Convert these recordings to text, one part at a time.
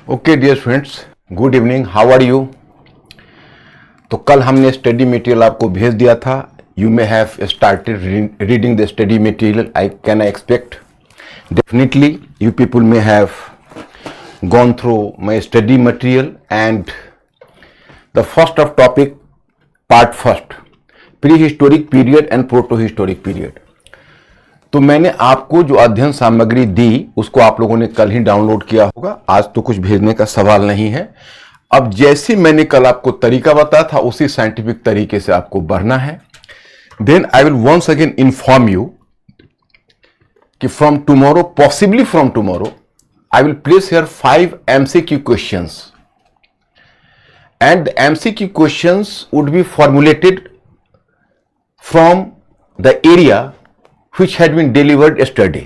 Okay dear friends, good evening, how are you. तो कल हमने स्टडी मटेरियल आपको भेज दिया था. You may have started reading the study material. I can I expect definitely you people may have gone through my study material, and the first of topic, part first, prehistoric period and protohistoric period. तो मैंने आपको जो अध्ययन सामग्री दी उसको आप लोगों ने कल ही डाउनलोड किया होगा. आज तो कुछ भेजने का सवाल नहीं है. अब जैसे मैंने कल आपको तरीका बताया था उसी साइंटिफिक तरीके से आपको बढ़ना है. Then I will once again inform you कि from tomorrow, possibly from tomorrow, I will place here 5 MCQ questions, and the MCQ questions would be formulated from the area which had been delivered yesterday.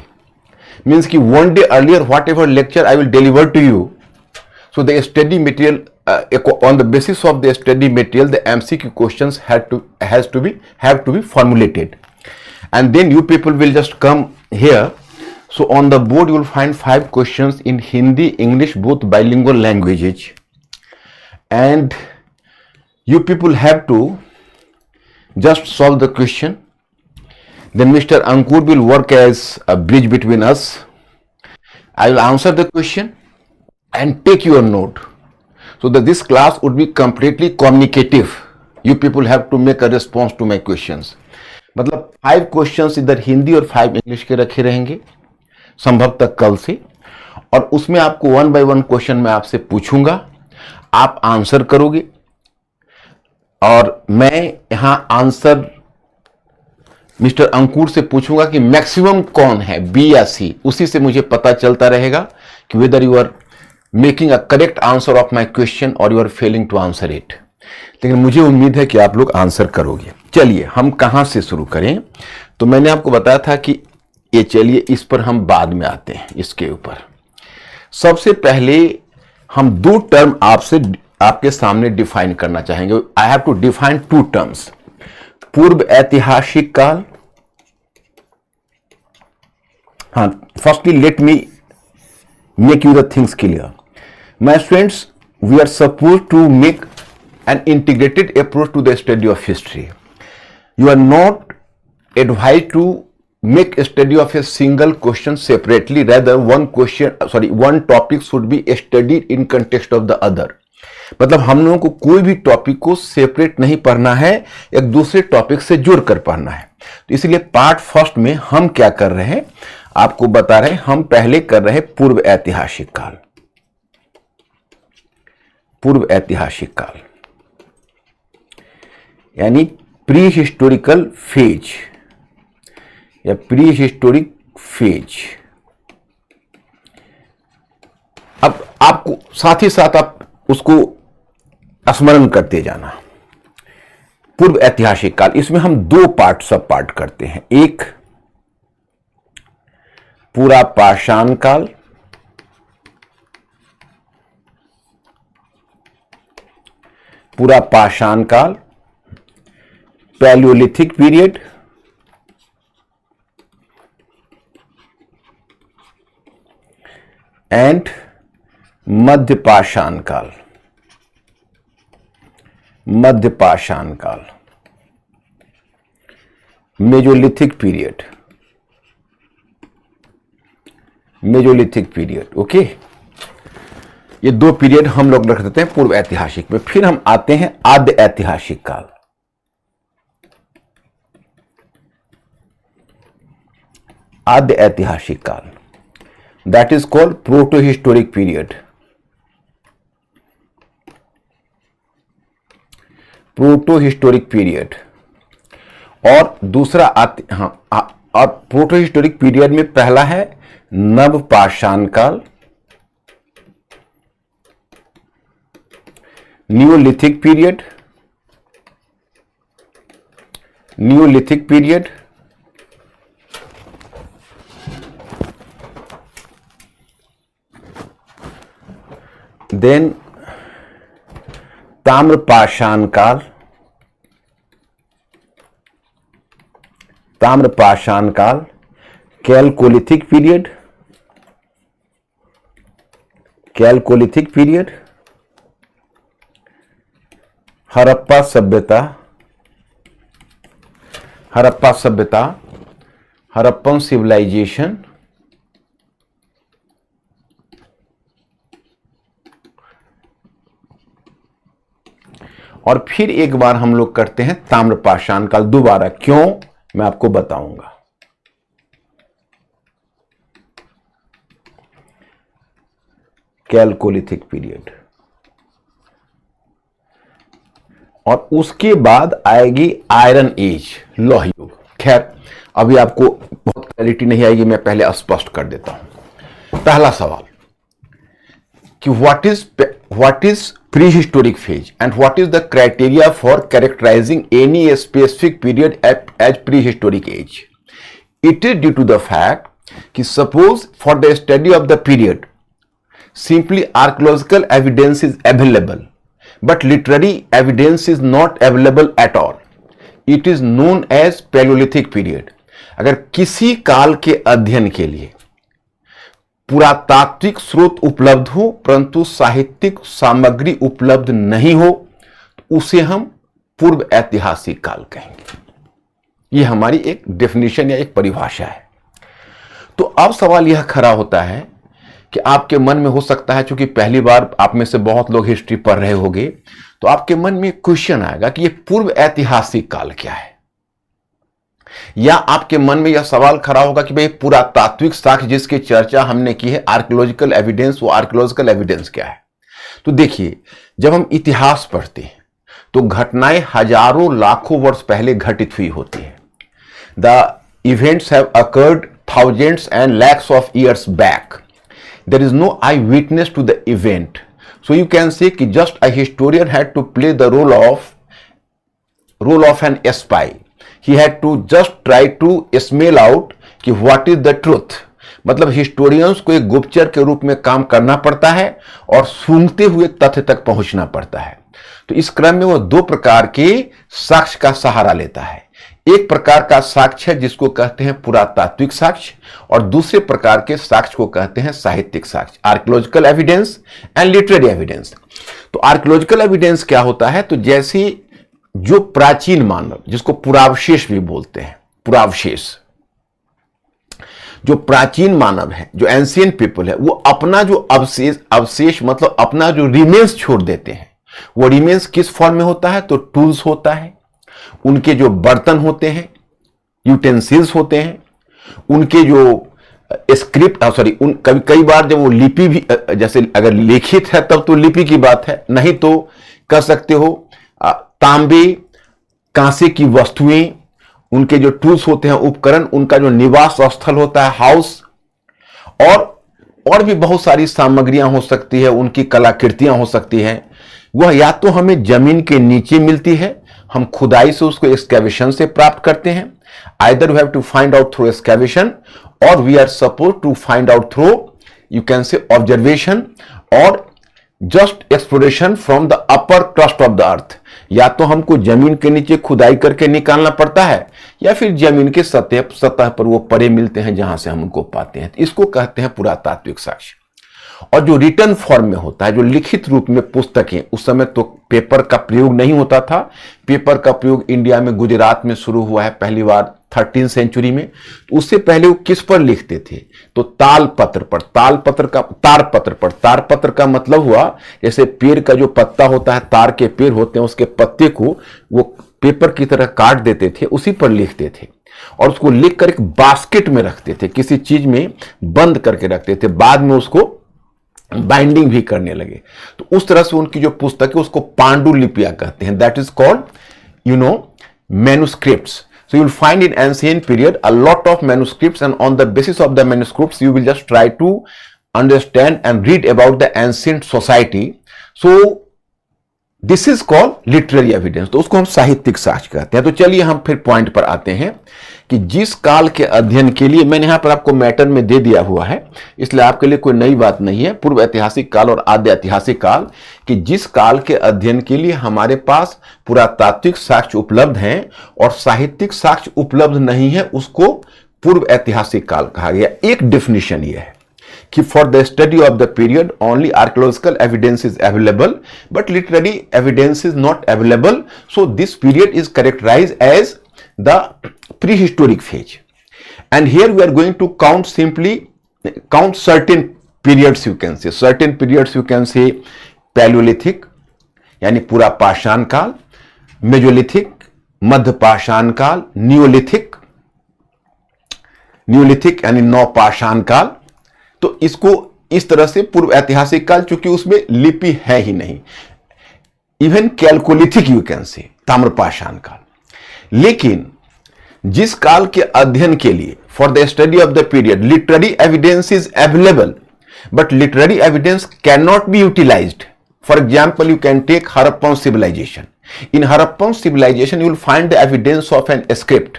Means कि one day earlier whatever lecture I will deliver to you, so the study material, on the basis of the study material, the MCQ questions have to be formulated, and then you people will just come here. So on the board you will find 5 questions in Hindi, English, both bilingual languages, and you people have to just solve the question. Then Mr. Ankur will work as a bridge between us. I will answer the question and take your note, so that this class would be completely communicative. You people have to make a response to my questions. मतलब 5 questions इधर हिंदी और 5 English के रखे रहेंगे संभवतः कल से, और उसमें आपको 1 by 1 क्वेश्चन मैं आपसे पूछूंगा, आप आंसर करोगे, और मैं यहां आंसर मिस्टर अंकुर से पूछूंगा कि मैक्सिमम कौन है, बी या सी. उसी से मुझे पता चलता रहेगा कि whether you are making a correct answer of my question और you are failing to answer it. लेकिन मुझे उम्मीद है कि आप लोग आंसर करोगे. चलिए हम कहां से शुरू करें. तो मैंने आपको बताया था कि ये, चलिए इस पर हम बाद में आते हैं. इसके ऊपर सबसे पहले हम 2 टर्म आपके सामने डिफाइन करना चाहेंगे. I have to define 2 terms. पूर्व ऐतिहासिक काल. हाँ, firstly let me make you the things clear. My students, we are suppose to make an integrated approach to the study of history. You are not advised to make a study of a single question separately. Rather, one topic should be studied in context of the other. मतलब हम लोगों को कोई भी topic को separate नहीं पढ़ना है, एक दूसरे टॉपिक से जुड़कर पढ़ना है. तो इसलिए पार्ट फर्स्ट में हम क्या कर रहे हैं आपको बता रहे हैं. हम पहले कर रहे हैं पूर्व ऐतिहासिक काल. पूर्व ऐतिहासिक काल यानी प्री हिस्टोरिकल फेज या प्री हिस्टोरिक फेज. अब आपको साथ ही साथ आप उसको स्मरण करते जाना. पूर्व ऐतिहासिक काल, इसमें हम 2 पार्ट, सब पार्ट करते हैं. एक पूरा पाषाण काल, पूरा पाषाण काल, पैलियोलिथिक पीरियड, एंड मध्य पाषाण काल. मध्य पाषाण काल, mesolithic period. Mesolithic period. Okay, ये 2 पीरियड हम लोग रख देते हैं पूर्व ऐतिहासिक में. फिर हम आते हैं आद्य ऐतिहासिक काल. आद्य ऐतिहासिक काल, that is called protohistoric period. Protohistoric period. और दूसरा और प्रोटोहिस्टोरिक पीरियड में पहला है नवपाषाण काल, neolithic period. Neolithic period, then ताम्रपाषाण काल. ताम्रपाषाण काल, chalcolithic period, chalcolithic period, Harappa सभ्यता, हड़प्पन सिविलाइजेशन, और फिर एक बार हम लोग करते हैं ताम्रपाषाण काल दोबारा। क्यों, मैं आपको बताऊंगा। कैलकोलिथिक पीरियड, और उसके बाद आएगी आयरन एज, लौह युग। खैर अभी आपको बहुत क्लैरिटी नहीं आएगी, मैं पहले स्पष्ट कर देता हूं। पहला सवाल कि what is prehistoric phase and what is the criteria for characterising any specific period as prehistoric age. It is due to the fact कि suppose for the study of the period simply archaeological evidence is available but literary evidence is not available at all. It is known as Paleolithic period. अगर किसी काल के अध्ययन के लिए पुरातात्विक स्रोत उपलब्ध हो परंतु साहित्यिक सामग्री उपलब्ध नहीं हो तो उसे हम पूर्व ऐतिहासिक काल कहेंगे। यह हमारी एक डेफिनेशन या एक परिभाषा है। तो अब सवाल यह खड़ा होता है कि आपके मन में हो सकता है, चूंकि पहली बार आप में से बहुत लोग हिस्ट्री पढ़ रहे होंगे, तो आपके मन में क्वेश्चन आएगा कि यह पूर्व ऐतिहासिक काल क्या है, या आपके मन में यह सवाल खड़ा होगा कि भाई पुरातात्विक साक्ष्य जिसकी चर्चा हमने की है, आर्कियोलॉजिकल एविडेंस, वो आर्कियोलॉजिकल एविडेंस क्या है। तो देखिए, जब हम इतिहास पढ़ते हैं तो घटनाएं हजारों लाखों वर्ष पहले घटित हुई होती है। The events have occurred thousands and lakhs of years back. There is no eyewitness to the event, so you can say कि just a historian had to play the role of an spy. He had to just try to smell out कि what is the truth. मतलब historians को एक गुप्तचर के रूप में काम करना पड़ता है और सूंघते हुए तथ्य तक पहुंचना पड़ता है। तो इस क्रम में वो दो प्रकार के साक्ष्य का सहारा लेता है। एक प्रकार का साक्ष्य जिसको कहते हैं पुरातात्विक साक्ष्य, और दूसरे प्रकार के साक्ष्य को कहते हैं साहित्यिक साक्ष्य, archaeological evidence and literary evidence. तो आर्कियोलॉजिकल एविडेंस क्या होता है, तो जैसे जो प्राचीन मानव, जिसको पुरावशेष भी बोलते हैं, पुरावशेष, जो प्राचीन मानव है, जो एंशिएंट पीपल है, वो अपना जो अवशेष मतलब अपना जो रिमेन्स छोड़ देते हैं, वो रिमेन्स किस फॉर्म में होता है, तो टूल्स होता है, उनके जो बर्तन होते हैं, यूटेंसिल्स होते हैं, उनके जो स्क्रिप्ट कई बार जब वो लिपि भी, जैसे अगर लिखित है तब तो लिपि की बात है, नहीं तो कह सकते हो तांबे कांसे की वस्तुएं, उनके जो टूल्स होते हैं, उपकरण, उनका जो निवास स्थल होता है, हाउस, और भी बहुत सारी सामग्रियां हो सकती है, उनकी कलाकृतियां हो सकती हैं। वह या तो हमें जमीन के नीचे मिलती है, हम खुदाई से उसको एक्सकैवेशन से प्राप्त करते हैं, either we have to find out through excavation और we are suppose to find out through you can say observation और just exploration from the upper crust of the earth. या तो हमको जमीन के नीचे खुदाई करके निकालना पड़ता है, या फिर जमीन के सतह पर वो परे मिलते हैं जहां से हम उनको पाते हैं। इसको कहते हैं पुरातात्विक साक्ष्य। और जो रिटर्न फॉर्म में होता है, जो लिखित रूप में पुस्तकें, उस समय तो पेपर का प्रयोग नहीं होता था। पेपर का प्रयोग इंडिया में गुजरात में शुरू हुआ है पहली बार 13वीं सेंचुरी में। तो उससे पहले वो किस पर लिखते थे, तो तालपत्र पर, तारपत्र का मतलब हुआ जैसे पेड़ का जो पत्ता होता है, तार के पेड़ होते हैं, उसके पत्ते को वो पेपर की तरह काट देते थे, उसी पर लिखते थे और उसको लिखकर एक बास्केट में रखते थे, किसी चीज में बंद करके रखते थे, बाद में उसको बाइंडिंग भी करने लगे। तो उस तरह से उनकी जो पुस्तक है उसको पांडुलिपियां कहते हैं, that is called manuscripts. So you will find in ancient period a lot of manuscripts, and on the basis of the manuscripts you will just try to understand and read about the ancient society. So this is called literary evidence. तो उसको हम साहित्यिक साक्ष्य कहते हैं। तो चलिए हम फिर पॉइंट पर आते हैं कि जिस काल के अध्ययन के लिए मैंने यहां पर आपको मैटर में दे दिया हुआ है, इसलिए आपके लिए कोई नई बात नहीं है, पूर्व ऐतिहासिक काल और आद्य ऐतिहासिक काल, कि जिस काल के अध्ययन के लिए हमारे पास पुरातात्विक साक्ष्य उपलब्ध हैं और साहित्यिक साक्ष्य उपलब्ध नहीं है, उसको पूर्व ऐतिहासिक काल कहा गया। एक डेफिनेशन यह है कि for the study of the period only archaeological evidence is available but literary evidence is not available, so this period is characterized as the prehistoric phase. And here we are going to count certain periods, you can say certain periods, you can say Palaeolithic यानी पूरा पाषाण काल, Mesolithic मध्य पाषाण काल, Neolithic यानी नवपाषाण काल। तो इसको इस तरह से पूर्व ऐतिहासिक काल, चूंकि उसमें लिपि है ही नहीं, इवन कैलकोलिथिक यू कैन से ताम्रपाषाण काल। लेकिन जिस काल के अध्ययन के लिए for the study of the period literary evidence is available but literary evidence can not be utilized. For example, you can take Harappan civilization. In Harappan civilization, you will find the evidence of an script,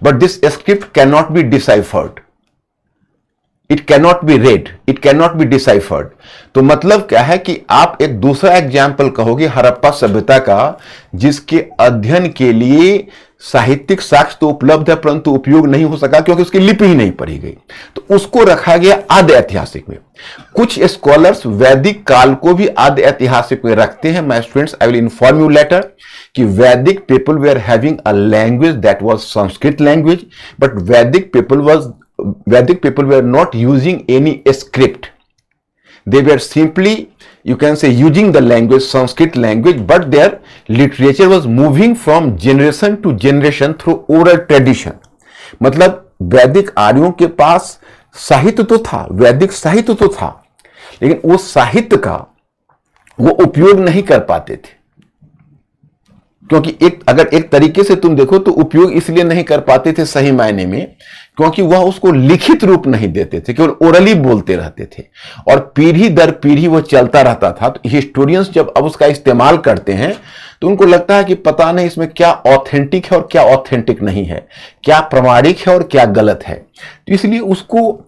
but this script cannot be deciphered. It cannot be read. It cannot be deciphered. तो मतलब क्या है कि आप एक दूसरा example कहोगे हड़प्पा सभ्यता का, जिसके अध्ययन के लिए साहित्यिक साक्ष्य तो उपलब्ध है परंतु उपयोग नहीं हो सका क्योंकि उसकी लिपि ही नहीं पढ़ी गई, तो उसको रखा गया आद्य ऐतिहासिक में। कुछ स्कॉलर्स वैदिक काल को भी आद्य ऐतिहासिक में रखते हैं। My students, I will inform you later कि Vedic people were having a language that was Sanskrit language, but Vedic people were not using any script, they were simply, you can say, using the language Sanskrit language, but their literature was moving from generation to generation through oral tradition. मतलब वैदिक आर्यों के पास साहित्य तो था, वैदिक साहित्य तो था, लेकिन उस साहित्य का वो उपयोग नहीं कर पाते थे, क्योंकि अगर एक तरीके से तुम देखो तो उपयोग इसलिए नहीं कर पाते थे सही मायने में क्योंकि वह उसको लिखित रूप नहीं देते थे, केवल ओरली बोलते रहते थे और पीढ़ी दर पीढ़ी वो चलता रहता था। तो हिस्टोरियंस जब अब उसका इस्तेमाल करते हैं तो उनको लगता है कि पता नहीं इसमें क्या ऑथेंटिक है और क्या ऑथेंटिक नहीं है, क्या प्रमाणिक है और क्या गलत है, तो इसलिए उसको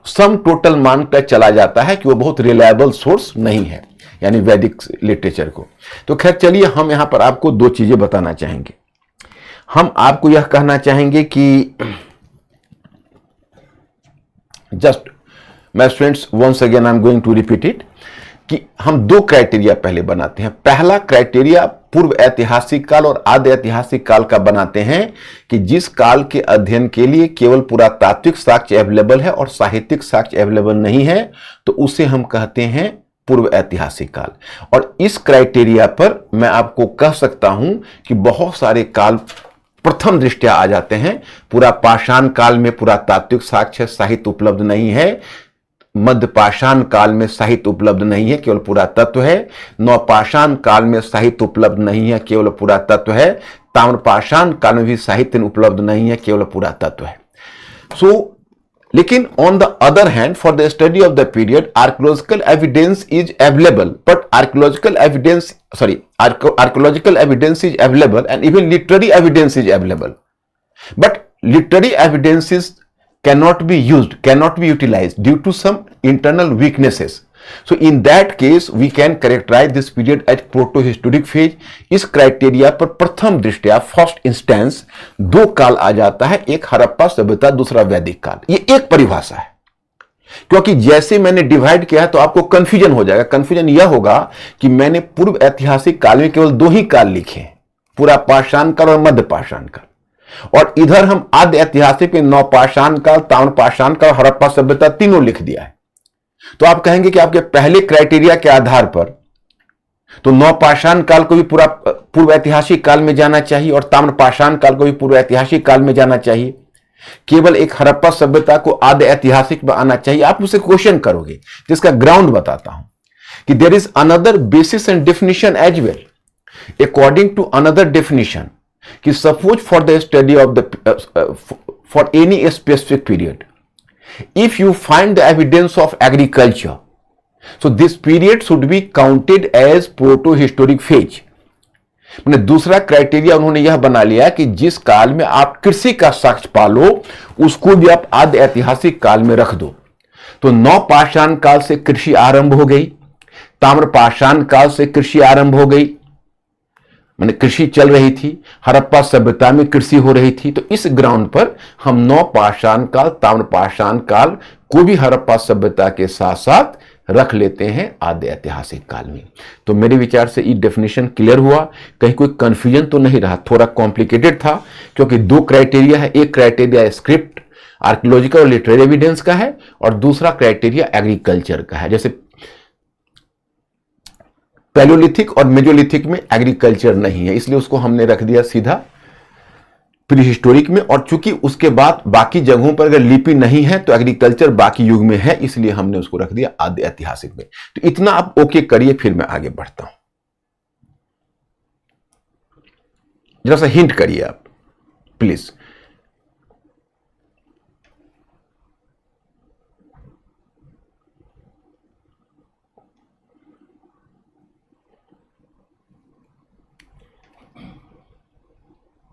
सम टोटल मानकर चला जाता है कि वो बहुत रिलायबल सोर्स नहीं है, यानी वैदिक लिटरेचर को। तो खैर चलिए, हम यहां पर आपको दो चीजें बताना चाहेंगे। हम आपको यह कहना चाहेंगे कि just my students, once again I am going to repeat it, कि हम दो क्राइटेरिया पहले बनाते हैं। पहला क्राइटेरिया पूर्व ऐतिहासिक काल और आद्य ऐतिहासिक काल का बनाते हैं कि जिस काल के अध्ययन के लिए केवल पुरातात्विक साक्ष्य अवेलेबल है और साहित्यिक साक्ष्य अवेलेबल नहीं है, तो उसे हम कहते हैं पूर्व ऐतिहासिक काल। और इस क्राइटेरिया पर मैं आपको कह सकता हूं कि बहुत सारे काल प्रथम दृष्टया आ जाते हैं। पूरा पाषाण काल में पुरातात्विक साक्ष्य साहित्य उपलब्ध नहीं है, मध्य पाषाण काल में साहित्य उपलब्ध नहीं है, केवल पुरातत्व है, नवपाषाण काल में साहित्य उपलब्ध नहीं है, केवल पुरातत्व है, ताम्रपाषाण काल में भी साहित्य उपलब्ध नहीं है, केवल पुरातत्व है। लेकिन on the other hand, for the study of the period archaeological evidence is available, but archaeological evidence is available and even literary evidence is available, but literary evidences cannot be used, cannot be utilized due to some internal weaknesses. So in that case we can characterize this period as proto-historic phase. इस criteria पर प्रथम दृष्टया first instance दो काल आ जाता है, एक हड़प्पा सभ्यता, दूसरा वैदिक काल। ये एक परिभाषा है, क्योंकि जैसे मैंने डिवाइड किया है तो आपको कंफ्यूजन हो जाएगा। कंफ्यूजन यह होगा कि मैंने पूर्व ऐतिहासिक काल में केवल दो ही काल लिखे हैं, पूरा पाषाण काल और मध्य पाषाण काल, और इधर हम आद्य ऐतिहासिक में नवपाषाण काल, ताम्रपाषाण काल, हड़प्पा सभ्यता तीनों लिख दिया है। तो आप कहेंगे कि आपके पहले क्राइटेरिया के आधार पर तो नवपाषाण काल को भी पूरा पूर्व ऐतिहासिक काल में जाना चाहिए और ताम्रपाषाण काल को भी पूर्व ऐतिहासिक काल में जाना चाहिए, केवल एक हड़प्पा सभ्यता को आद्य ऐतिहासिक में आना चाहिए। आप मुझसे क्वेश्चन करोगे, जिसका ग्राउंड बताता हूं कि there is another basis and definition as well, according to another definition, कि suppose for the study of the for any specific period if you find the evidence of agriculture, so this period should be counted as protohistoric phase. मैंने दूसरा criteria उन्होंने यह बना लिया कि जिस काल में आप कृषि का साक्ष्य पालो उसको भी आप आद्य ऐतिहासिक काल में रख दो। तो नवपाषाण काल से कृषि आरंभ हो गई, ताम्रपाषाण काल से कृषि आरंभ हो गई, मैंने कृषि चल रही थी, हड़प्पा सभ्यता में कृषि हो रही थी। तो इस ग्राउंड पर हम नवपाषाण काल, ताम्रपाषाण काल को भी हड़प्पा सभ्यता के साथ साथ रख लेते हैं आदि ऐतिहासिक काल में। तो मेरे विचार से ये डेफिनेशन क्लियर हुआ, कहीं कोई कंफ्यूजन तो नहीं रहा। थोड़ा कॉम्प्लिकेटेड था क्योंकि दो क्राइटेरिया है, एक क्राइटेरिया स्क्रिप्ट आर्कियोलॉजिकल और लिटरेरी एविडेंस का है और दूसरा क्राइटेरिया एग्रीकल्चर का है। जैसे पैलियोलिथिक और मेजोलिथिक में एग्रीकल्चर नहीं है, इसलिए उसको हमने रख दिया सीधा प्री हिस्टोरिक में, और चूंकि उसके बाद बाकी जगहों पर अगर लिपि नहीं है तो एग्रीकल्चर बाकी युग में है, इसलिए हमने उसको रख दिया आदि ऐतिहासिक में। तो इतना आप ओके करिए, फिर मैं आगे बढ़ता हूं। जरा सा हिंट करिए आप प्लीज।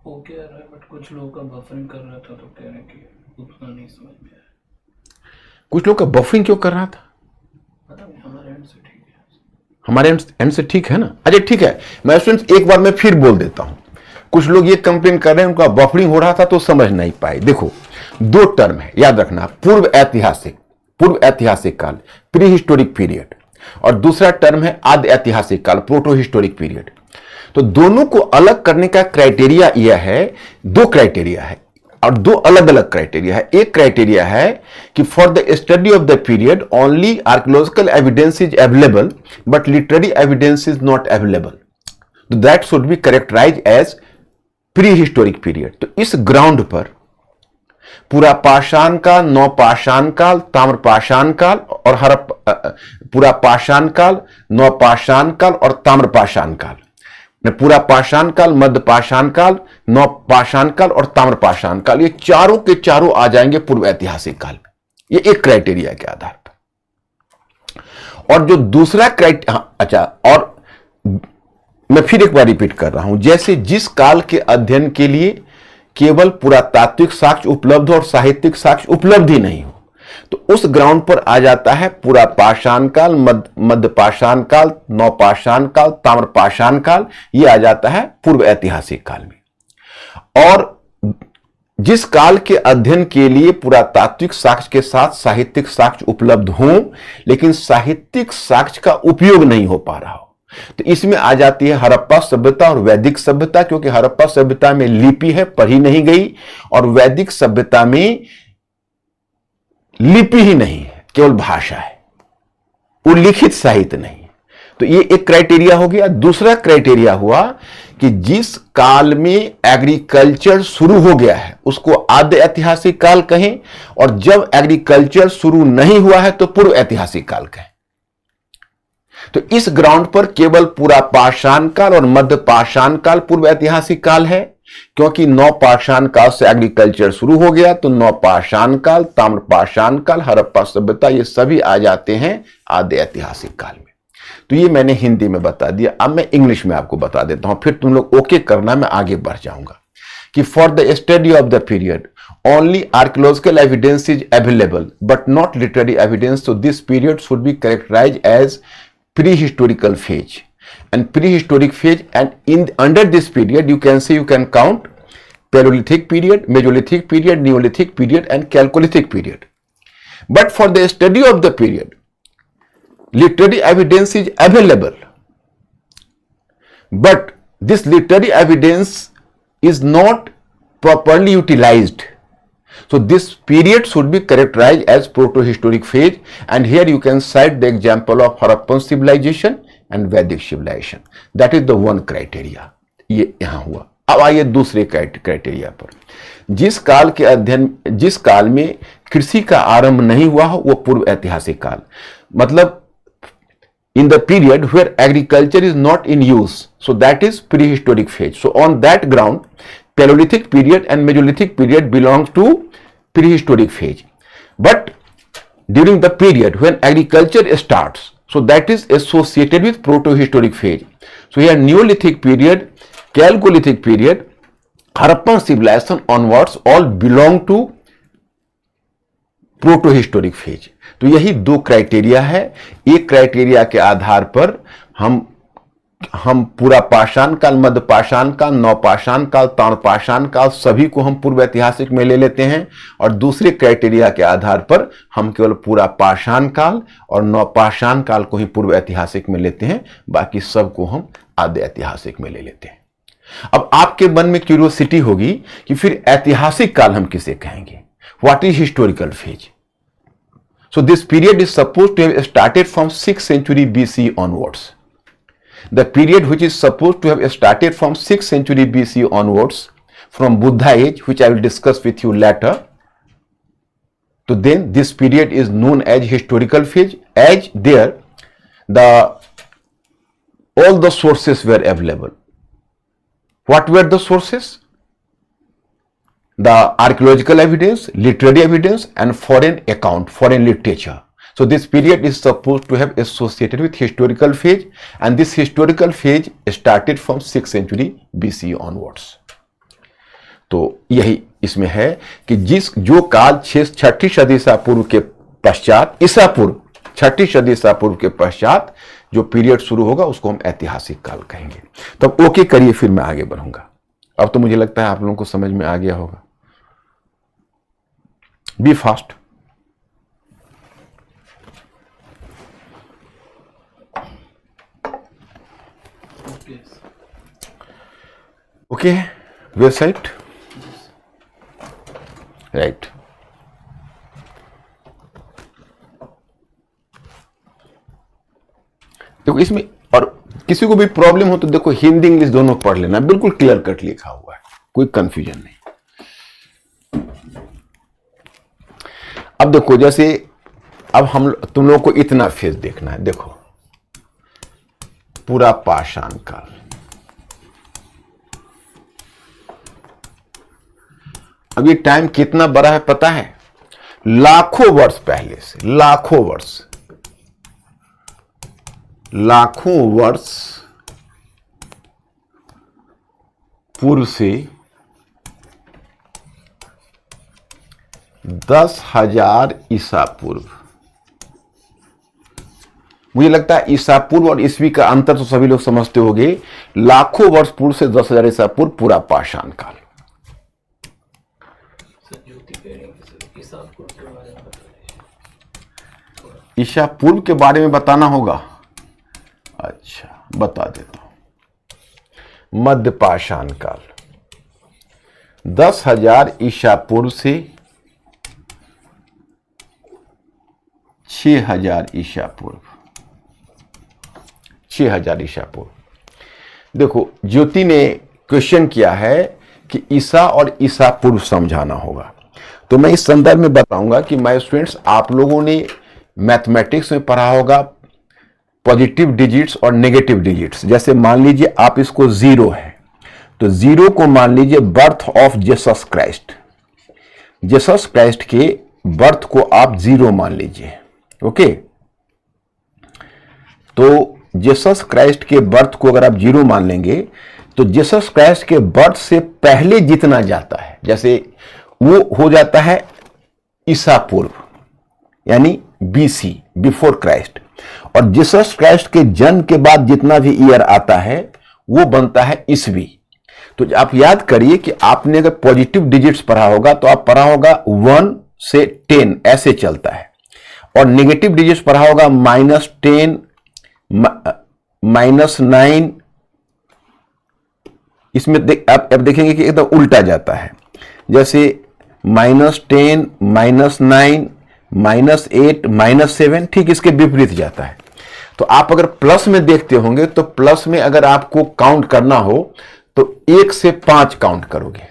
हो क्या रहा है, बट कुछ लोगों का बफरिंग कर रहा था तो कह रहे हैं कि उतना नहीं समझ में आया। कुछ लोग का बफरिंग क्यों कर रहा था? पता नहीं, हमारे एंड से ठीक है। हमारे एंड से ठीक है ना? अच्छा ठीक है, मैं स्टूडेंट्स एक बार मैं फिर बोल देता हूं। कुछ लोग ये कंप्लेन कर रहे हैं उनका बफरिंग हो रहा था तो समझ नहीं पाए। देखो, दो टर्म है, याद रखना, पूर्व ऐतिहासिक काल प्री हिस्टोरिक पीरियड, और दूसरा टर्म है आदि ऐतिहासिक काल प्रोटो हिस्टोरिक पीरियड। तो दोनों को अलग करने का क्राइटेरिया यह है, दो क्राइटेरिया है और दो अलग अलग क्राइटेरिया है। एक क्राइटेरिया है कि for the study of the period only archaeological evidence is available but literary evidence is not available, तो that should be characterise as prehistoric period. तो इस ग्राउंड पर पूरा पाषाण काल, नवपाषाण काल, ताम्रपाषाण काल और पूरा पाषाण काल, नवपाषाण काल और ताम्रपाषाण काल, पूरा पाषाण काल, मध्य पाषाण काल, नवपाषाण काल और ताम्रपाषाण काल, ये चारों के चारों आ जाएंगे पूर्व ऐतिहासिक काल में। ये एक क्राइटेरिया के आधार पर। और जो दूसरा अच्छा, और मैं फिर एक बार रिपीट कर रहा हूं, जैसे जिस काल के अध्ययन के लिए केवल पुरातात्विक साक्ष्य उपलब्ध और साहित्यिक साक्ष्य उपलब्ध ही नहीं हो, तो उस ग्राउंड पर आ जाता है पूरा पाषाण काल, मध्य पाषाण काल, नवपाषाण काल, ताम्रपाषाण काल, ये आ जाता है पूर्व ऐतिहासिक काल में। और जिस काल के अध्ययन के लिए पुरातात्विक साक्ष्य के साथ साहित्यिक साक्ष्य उपलब्ध हों लेकिन साहित्यिक साक्ष्य का उपयोग नहीं हो पा रहा हो, तो इसमें आ जाती है हड़प्पा सभ्यता और वैदिक सभ्यता, क्योंकि हड़प्पा सभ्यता में लिपि है, पढ़ी नहीं गई, और वैदिक सभ्यता में लिपि ही नहीं है, केवल भाषा है, वो लिखित साहित्य नहीं है। तो ये एक क्राइटेरिया हो गया। दूसरा क्राइटेरिया हुआ कि जिस काल में एग्रीकल्चर शुरू हो गया है उसको आद्य ऐतिहासिक काल कहें, और जब एग्रीकल्चर शुरू नहीं हुआ है तो पूर्व ऐतिहासिक काल कहें। तो इस ग्राउंड पर केवल पूरा पाषाण काल और मध्य पाषाण काल पूर्व ऐतिहासिक काल है, क्योंकि नवपाषाण काल से एग्रीकल्चर शुरू हो गया, तो नवपाषाण काल, ताम्रपाषाण काल, हड़प्पा सभ्यता, ये सभी आ जाते हैं आद्य ऐतिहासिक काल में। तो ये मैंने हिंदी में बता दिया। अब मैं इंग्लिश में आपको बता देता हूं, फिर तुम लोग ओके करना, मैं आगे बढ़ जाऊंगा। कि for the study of the period only archaeological evidence is available but not literary evidence, so this period should be characterized as prehistorical phase. And prehistoric phase, and under this period you can count Paleolithic period, Mesolithic period, Neolithic period and Chalcolithic period. But for the study of the period, literary evidence is available, but this literary evidence is not properly utilized. So this period should be characterized as proto-historic phase, and here you can cite the example of Harappan civilization and Vedic civilization. That is the one criteria. ये यहां हुआ। अब आइए दूसरे criteria पर। जिस काल में कृषि का आरंभ नहीं हुआ हो वो पूर्व ऐतिहासिक काल, मतलब in the period where agriculture is not in use, so that is prehistoric phase. So on that ground, Paleolithic period and Mesolithic period belongs to prehistoric phase. But during the period when agriculture starts, so that is associated with proto-historic phase. So here Neolithic period, Chalcolithic period, Harappan civilization onwards all belong to protohistoric phase. तो यही दो criteria है। एक criteria के आधार पर हम हम पूरा पाषाण काल, मध्य पाषाण काल, नवपाषाण काल, ताम्रपाषाण काल सभी को हम पूर्व ऐतिहासिक में ले लेते हैं, और दूसरे क्राइटेरिया के आधार पर हम केवल पूरा पाषाण काल और नवपाषाण काल को ही पूर्व ऐतिहासिक में लेते हैं, बाकी सबको हम आद्य ऐतिहासिक में ले लेते हैं। अब आपके मन में क्यूरियोसिटी होगी कि फिर ऐतिहासिक काल हम किसे कहेंगे, what is historical phase. So this period is suppose to have started from 6th century BC onwards. The period which is supposed to have started from 6th century BC onwards, from Buddha age, which I will discuss with you later. So then this period is known as historical phase, as there all the sources were available. What were the sources? The archaeological evidence, literary evidence, and foreign account, foreign literature. So this period is supposed to have associated with historical phase, and this historical phase started from 6th century BC onwards. तो यही इसमें है कि जो काल 6ठी सदी ईसा पूर्व के पश्चात, ईसा पूर्व 6ठी सदी ईसा पूर्व के पश्चात जो पीरियड शुरू होगा उसको हम ऐतिहासिक काल कहेंगे। तो अब ओके करिए, फिर मैं आगे बढ़ूंगा। अब तो मुझे लगता है आप लोगों को समझ में आ गया होगा। Be fast. Okay, website right. देखो इसमें, और किसी को भी प्रॉब्लम हो तो देखो हिंदी इंग्लिश दोनों पढ़ लेना, बिल्कुल क्लियर कट लिखा हुआ है, कोई कंफ्यूजन नहीं। अब देखो जैसे अब तुम लोगों को इतना फेज देखना है। देखो पूरा पाषाण काल, अभी टाइम कितना बड़ा है पता है? लाखों वर्ष पहले से, लाखों वर्ष पूर्व से 10,000 ईसा पूर्व। मुझे लगता है ईसा पूर्व और ईस्वी का अंतर तो सभी लोग समझते होंगे। लाखों वर्ष पूर्व से 10,000 ईसा पूर्व पूरा पाषाण काल। ईसा पूर्व के बारे में बताना होगा। अच्छा, बता देता हूं। मध्य पाषाण काल 10,000 ईसा पूर्व से 6,000 ईसा पूर्व। 6,000 ईसा पूर्व। देखो ज्योति ने क्वेश्चन किया है कि ईसा और ईसा पूर्व समझाना होगा, तो मैं इस संदर्भ में बताऊंगा कि माय स्टूडेंट्स, आप लोगों ने मैथमेटिक्स में पढ़ा होगा पॉजिटिव डिजिट्स और नेगेटिव डिजिट्स। जैसे मान लीजिए आप इसको 0 है, तो 0 को मान लीजिए birth of Jesus Christ. Jesus Christ के बर्थ को आप 0 मान लीजिए। ओके, तो जीसस क्राइस्ट के बर्थ को अगर आप 0 मान लेंगे तो जीसस क्राइस्ट के बर्थ से पहले जितना जाता है, जैसे वो हो जाता है ईसा पूर्व, यानी BC, बिफोर क्राइस्ट, और जीसस क्राइस्ट के जन्म के बाद जितना भी ईयर आता है वो बनता है ईस्वी। तो आप याद करिए कि आपने अगर पॉजिटिव डिजिट्स पढ़ा होगा तो आप पढ़ा होगा 1 से 10 ऐसे चलता है, और नेगेटिव डिजिट्स पढ़ा होगा -10, -9। इसमें आप देखेंगे कि एकदम उल्टा जाता है, जैसे -10, -9, -8, -7, ठीक इसके विपरीत जाता है। तो आप अगर प्लस में देखते होंगे तो प्लस में अगर आपको काउंट करना हो तो 1 से 5 काउंट करोगे,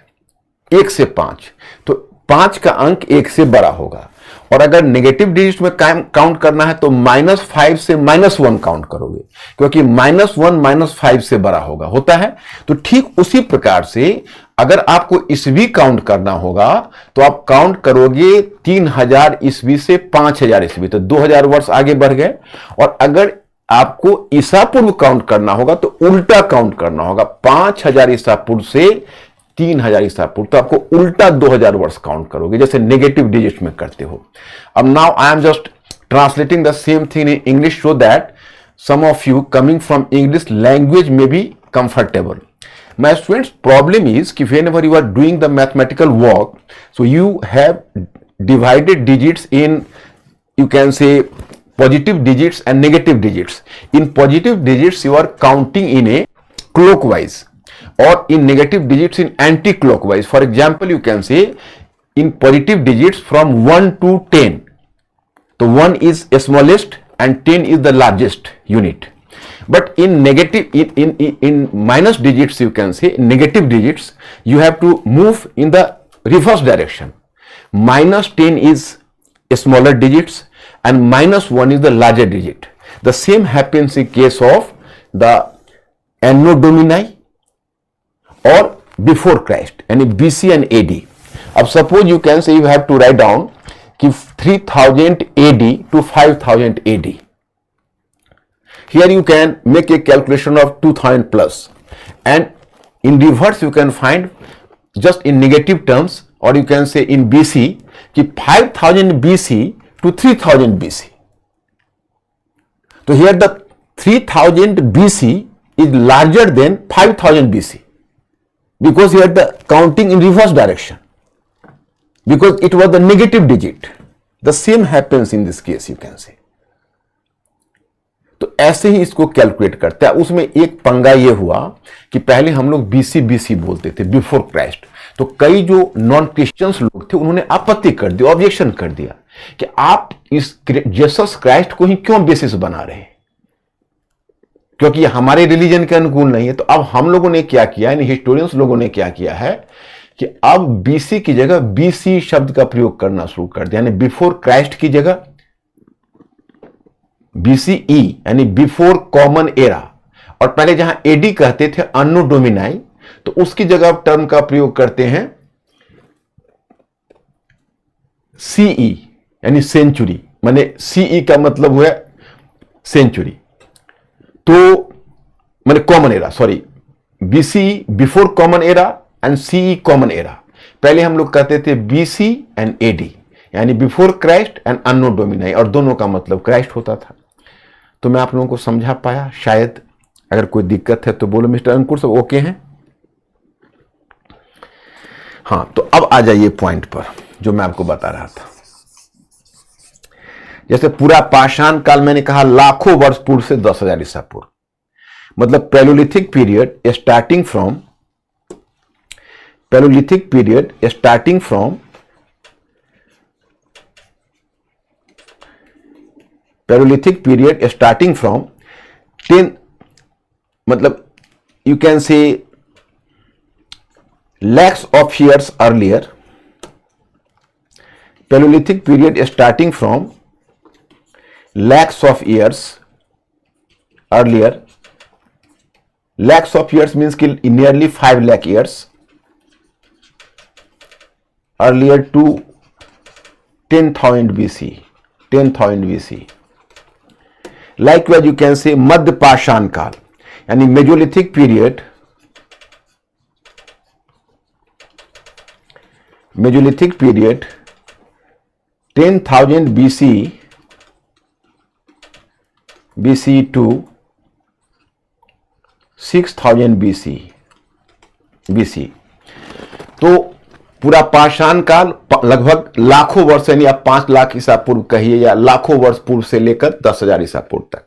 1 से 5, तो 5 का अंक 1 से बड़ा होगा। और अगर नेगेटिव डिजिट में काउंट करना है तो -5 से -1 काउंट करोगे, क्योंकि -1 -5 से बड़ा होता है। तो ठीक उसी प्रकार से अगर आपको ईस्वी काउंट करना होगा तो आप काउंट करोगे 3000 ईस्वी से 5000 ईस्वी, तो 2000 वर्ष आगे बढ़ गए। और अगर आपको ईसा पूर्व काउंट करना होगा तो उल्टा काउंट करना होगा, 5000 ईसा पूर्व से 3000 ईसा पूर्व, तो आपको उल्टा 2000 वर्ष काउंट करोगे, जैसे नेगेटिव डिजिट में करते हो। अब now I am just translating the same thing in English so that some of you coming from English language may be comfortable. My students, problem is कि whenever you are doing the mathematical work, so you have divided digits in, you can say, positive digits and negative digits. In positive digits you are counting in a clockwise, or in negative digits in anti-clockwise. For example, you can say in positive digits from 1 to 10. So 1 is smallest and 10 is the largest unit. But in negative, in minus digits, you can say, in negative digits, you have to move in the reverse direction. Minus 10 is smaller digits and minus 1 is the larger digit. The same happens in case of the Anno Domini or before Christ, and BC and AD. अब suppose you can say you have to write down कि 3000 AD to 5000 AD. Here you can make a calculation of 2000 plus, and in reverse you can find just in negative terms, or you can say in BC कि 5000 BC to 3000 BC. So here the 3000 BC is larger than 5000 BC because here the counting in reverse direction, because it was the negative digit. The same happens in this case, you can say. तो ऐसे ही इसको calculate करते हैं. उसमें एक पंगा ये हुआ कि पहले हम लोग BC बोलते थे, बिफोर क्राइस्ट. तो कई जो नॉन क्रिश्चियंस लोग थे उन्होंने आपत्ति कर दी, ऑब्जेक्शन कर दिया कि आप इस जीसस क्राइस्ट को ही क्यों बेसिस बना रहे हैं, क्योंकि ये हमारे रिलीजन के अनुकूल नहीं है. तो अब हम लोगों ने क्या किया, यानी हिस्टोरियंस लोगों ने क्या किया है कि अब BC की जगह BC शब्द का प्रयोग करना शुरू कर दिया, यानी बिफोर क्राइस्ट की जगह BCE यानी बिफोर कॉमन एरा, और पहले जहां AD कहते थे अन्नो डोमिनाई, तो उसकी जगह अब टर्म का प्रयोग करते हैं CE यानी सेंचुरी, माने CE का मतलब हुआ सेंचुरी, तो माने common era, sorry, BCE before common era and CE common era. पहले हम लोग कहते थे BC एंड AD यानी बिफोर क्राइस्ट एंड अन्नो डोमिनाई, और दोनों का मतलब क्राइस्ट होता था. तो मैं आप लोगों को समझा पाया? शायद अगर कोई दिक्कत है तो बोलो. मिस्टर अंकुर सब ओके हैं? हाँ, तो अब आ जाइए पॉइंट पर जो मैं आपको बता रहा था. जैसे पूरा पाषाण काल मैंने कहा लाखों वर्ष पूर्व से 10,000 ईसा पूर्व, मतलब palaeolithic period starting from palaeolithic period starting from Paleolithic period starting from 10, मतलब you can say lakhs of years earlier. Paleolithic period starting from lakhs of years earlier. Lakhs of years means कि nearly 5 lakh years earlier to 10,000 BC. 10,000 BC. Likewise, you can say मध्य पाषाण काल यानी Mesolithic period, mesolithic period 10,000 BC to 6,000 BC. तो पूरा पाषाण काल लगभग लाखों वर्ष, यानी आप 5 लाख ईसा पूर्व कहिए या लाखों वर्ष पूर्व से लेकर 10,000 ईसा पूर्व तक,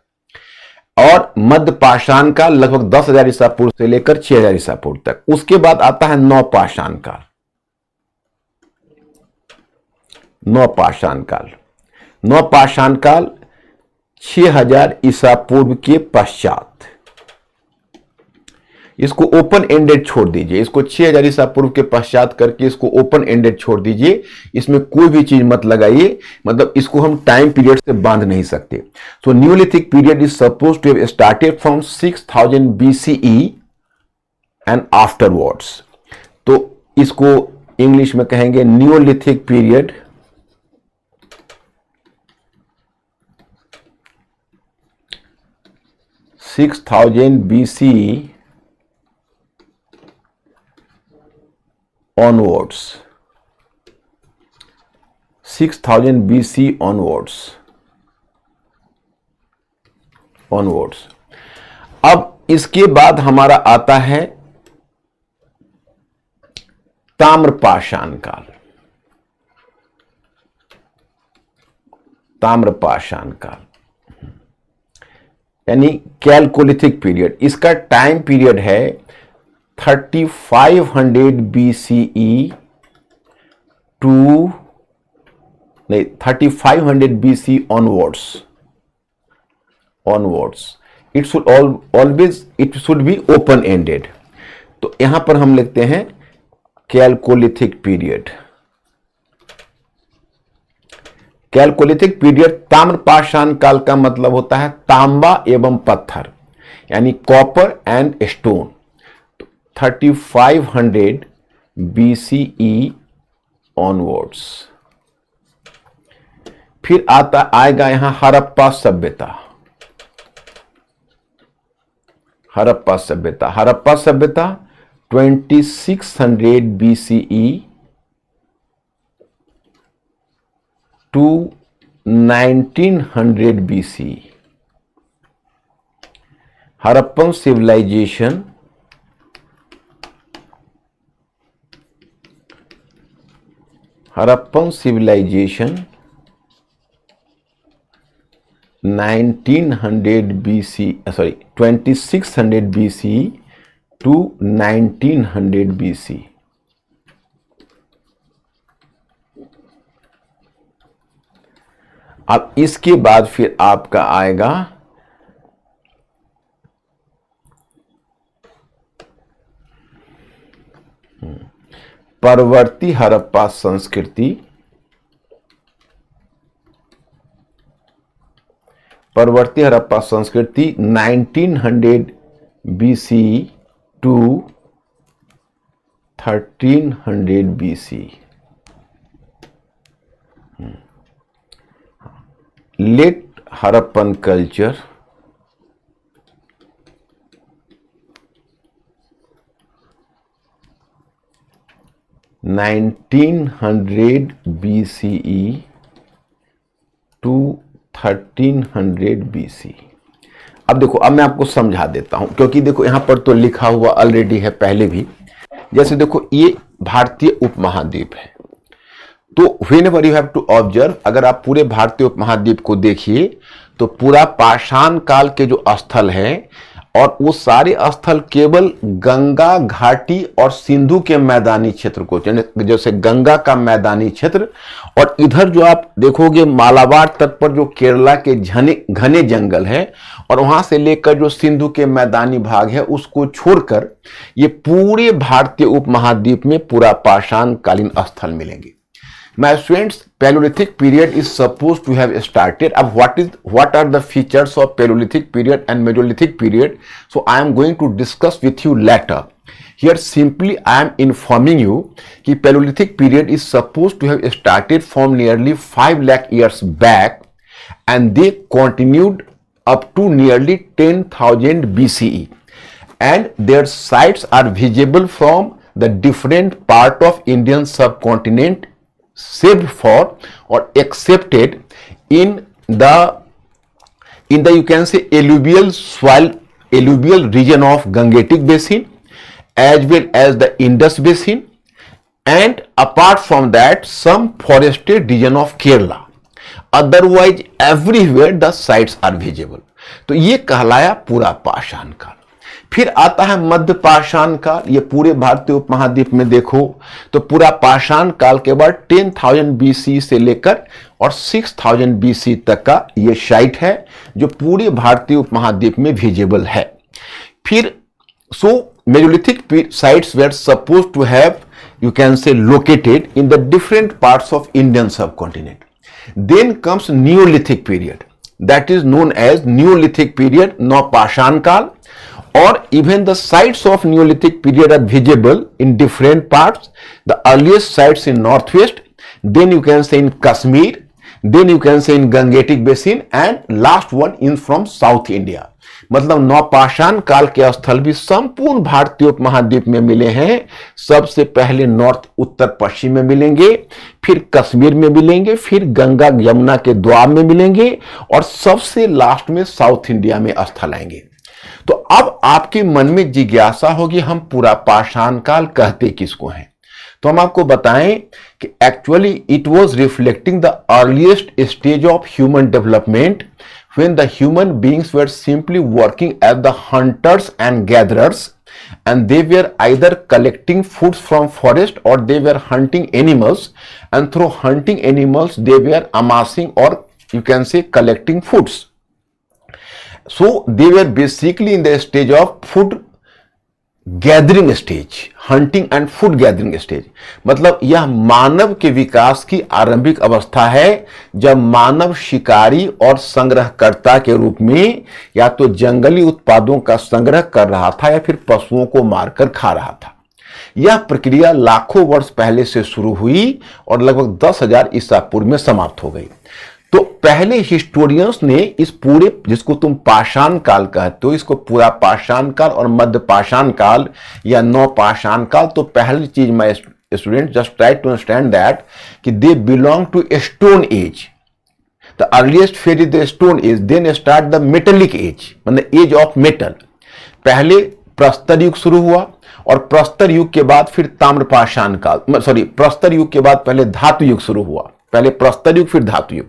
और मध्य पाषाण काल लगभग 10,000 ईसा पूर्व से लेकर 6,000 ईसा पूर्व तक. उसके बाद आता है नवपाषाण काल. नवपाषाण काल, नवपाषाण काल 6,000 ईसा पूर्व के पश्चात. इसको ओपन एंडेड छोड़ दीजिए, इसको 6,000 ईसा पूर्व के पश्चात करके इसको ओपन एंडेड छोड़ दीजिए, इसमें कोई भी चीज मत लगाइए, मतलब इसको हम टाइम पीरियड से बांध नहीं सकते. So neolithic period is suppose to have started from 6,000 BCE and afterwards. तो इसको इंग्लिश में कहेंगे neolithic period, BC onwards, 6,000 BC onwards. Onwards. अब इसके बाद हमारा आता है ताम्रपाषाण काल। ताम्रपाषाण काल यानी कैलकोलिथिक पीरियड। इसका टाइम पीरियड है 3500 BCE to 3500 BC onwards. It should be open ended. तो यहां पर हम लिखते हैं कैलकोलिथिक पीरियड। कैलकोलिथिक पीरियड ताम्रपाषाण काल का मतलब होता है तांबा एवं पत्थर, यानी copper and stone. 3500 BCE onwards. फिर आएगा यहां हड़प्पा सभ्यता। हड़प्पा सभ्यता 2600 BCE to 1900 BC। Harappan civilization Harappan civilization 2600 BC to 1900 BC। अब इसके बाद फिर आपका आएगा परवर्ती हड़प्पा संस्कृति। परवर्ती हड़प्पा संस्कृति 1900 BC to 1300 BC। Late Harappan culture 1900 BCE to 1300 BC। अब देखो, अब मैं आपको समझा देता हूं, क्योंकि देखो यहां पर तो लिखा हुआ ऑलरेडी है पहले भी। जैसे देखो, ये भारतीय उपमहाद्वीप है, तो whenever you have to observe, अगर आप पूरे भारतीय उपमहाद्वीप को देखिए तो पूरा पाषाण काल के जो स्थल है, और वो सारे स्थल केवल गंगा घाटी और सिंधु के मैदानी क्षेत्र को, जैसे गंगा का मैदानी क्षेत्र, और इधर जो आप देखोगे मालाबार तट पर जो केरला के घने जंगल है, और वहां से लेकर जो सिंधु के मैदानी भाग है उसको छोड़कर ये पूरे भारतीय उपमहाद्वीप में पूरा पाषाण कालीन स्थल मिलेंगे। My students, Paleolithic period is supposed to have started. अब what are the features of Paleolithic period and Mesolithic period? So I am going to discuss with you later. Here simply I am informing you कि Paleolithic period is supposed to have started from nearly 5 lakh years back, and they continued up to nearly 10,000 BCE, and their sites are visible from the different part of Indian subcontinent, saved for or accepted in the you can say alluvial region of Gangetic basin, as well as the Indus basin, and apart from that some forested region of Kerala. Otherwise everywhere the sites are visible. तो ये कहलाया पूरा पाषाण काल। फिर आता है मध्य पाषाण काल। ये पूरे भारतीय उपमहाद्वीप में देखो तो पूरा पाषाण काल के बाद 10,000 BC से लेकर और 6,000 BC तक का ये साइट है जो पूरे भारतीय उपमहाद्वीप में विजिबल है। फिर Mesolithic sites were supposed to have, you can say, located in the different parts of Indian subcontinent. Then comes Neolithic period, that is known as Neolithic period, Navpashan Kal, or even the sites of Neolithic period are visible in different parts. The earliest sites in northwest, then you can say in Kashmir, then you can say in Gangetic basin, and last one in from South India. मतलब नवपाषाण काल के स्थल भी संपूर्ण भारतीय उपमहाद्वीप में मिले हैं। सबसे पहले नॉर्थ उत्तर पश्चिम में मिलेंगे, फिर कश्मीर में मिलेंगे, फिर गंगा यमुना के द्वार में मिलेंगे और सबसे लास्ट में साउथ इंडिया में स्थल आएंगे। तो अब आपके मन में जिज्ञासा होगी हम पूरा पाषाण काल कहते किसको हैं। तो हम आपको बताएं कि actually it was reflecting the earliest stage of human development when the human beings were simply working as the hunters and gatherers, and they were either collecting foods from forest or they were hunting animals, and through hunting animals they were amassing, or you can say collecting foods. So they were basically in the stage of food gathering stage, hunting and food gathering stage. मतलब यह मानव के विकास की आरंभिक अवस्था है जब मानव शिकारी और संग्रहकर्ता के रूप में या तो जंगली उत्पादों का संग्रह कर रहा था या फिर पशुओं को मारकर खा रहा था। यह प्रक्रिया लाखों वर्ष पहले से शुरू हुई और लगभग 10,000 ईसा पूर्व में समाप्त हो गई। तो पहले हिस्टोरियंस ने इस पूरे, जिसको तुम पाषाण काल कहते हो, इसको पूरा पाषाण काल और मध्य पाषाण काल या नवपाषाण काल, तो पहली चीज मैं student just try to understand that कि they belong to stone age. The earliest phase is the stone age, then start the metallic age, मतलब एज ऑफ मेटल। पहले प्रस्तर युग शुरू हुआ और प्रस्तर युग के बाद फिर ताम्रपाषाण काल, प्रस्तर युग के बाद पहले धातु युग शुरू हुआ, पहले प्रस्तर युग फिर धातु युग।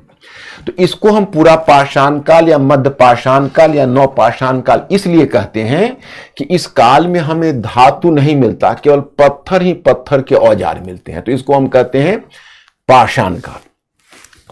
तो इसको हम पूरा पाषाण काल या मध्य पाषाण काल या नवपाषाण काल इसलिए कहते हैं कि इस काल में हमें धातु नहीं मिलता, केवल पत्थर ही पत्थर के औजार मिलते हैं, तो इसको हम कहते हैं पाषाण काल।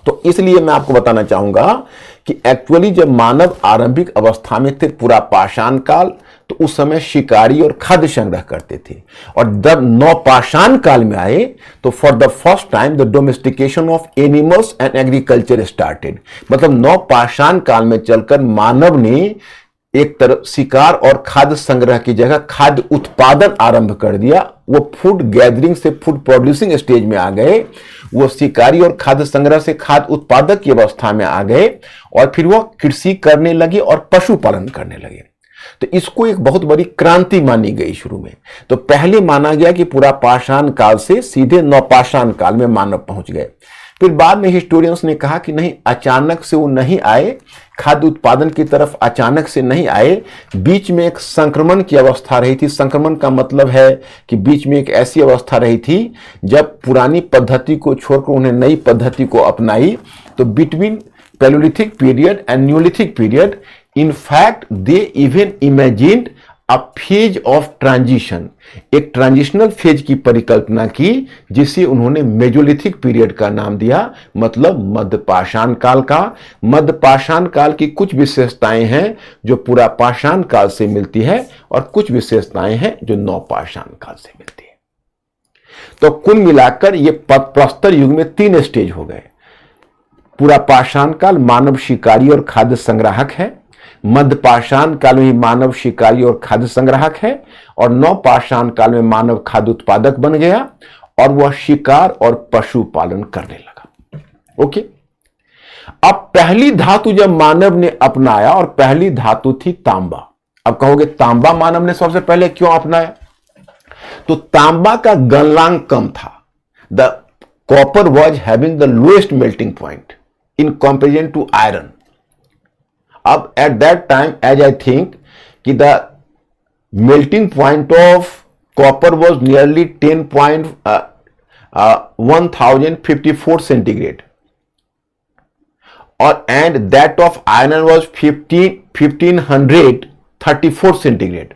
तो इसलिए मैं आपको बताना चाहूंगा कि एक्चुअली जब मानव आरंभिक अवस्था में थे पूरा पाषाण काल, तो उस समय शिकारी और खाद्य संग्रह करते थे, और जब नवपाषाण काल में आए तो for the first time the domestication of animals and agriculture started. मतलब नवपाषाण काल में चलकर मानव ने एक तरफ शिकार और खाद्य संग्रह की जगह खाद्य उत्पादन आरंभ कर दिया। वो फूड गैदरिंग से फूड प्रोड्यूसिंग स्टेज में आ गए, वो शिकारी और खाद्य संग्रह से खाद्य उत्पादक की अवस्था में आ गए, और फिर वो कृषि करने लगे और पशुपालन करने लगे। तो इसको एक बहुत बड़ी क्रांति मानी गई शुरू में। तो पहले माना गया कि पूरा पाषाण काल से सीधे नवपाषाण काल में मानव पहुंच गए। फिर बाद में हिस्टोरियंस ने कहा कि नहीं, अचानक से वो नहीं आए, खाद्य उत्पादन की तरफ अचानक से नहीं आए, बीच में एक संक्रमण की अवस्था रही थी। संक्रमण का मतलब है कि बीच में एक ऐसी अवस्था रही थी जब पुरानी पद्धति को छोड़कर उन्हें नई पद्धति को अपनाई। तो between Palaeolithic period and Neolithic period, in fact they even imagined a phase of transition, एक ट्रांजिशनल फेज की परिकल्पना की जिसे उन्होंने मेजोलिथिक पीरियड का नाम दिया, मतलब मध्य पाषाण काल का। मध्य पाषाण काल की कुछ विशेषताएं हैं जो पूरा पाषाण काल से मिलती है और कुछ विशेषताएं हैं जो नवपाषाण काल से मिलती है। तो कुल मिलाकर ये प्रस्तर युग में 3 स्टेज हो गए। पूरा पाषाण काल मानव शिकारी और खाद्य संग्राहक है, मध्य पाषाण काल में मानव शिकारी और खाद्य संग्राहक है, और नवपाषाण काल में मानव खाद्य उत्पादक बन गया और वह शिकार और पशुपालन करने लगा। ओके, अब पहली धातु जब मानव ने अपनाया, और पहली धातु थी तांबा। अब कहोगे तांबा मानव ने सबसे पहले क्यों अपनाया? तो तांबा का गलनांक कम था। The copper was having the lowest melting point in comparison to iron. अब at that time as I think कि the melting point of copper was nearly 1054 centigrade, और and that of iron was 1534 centigrade.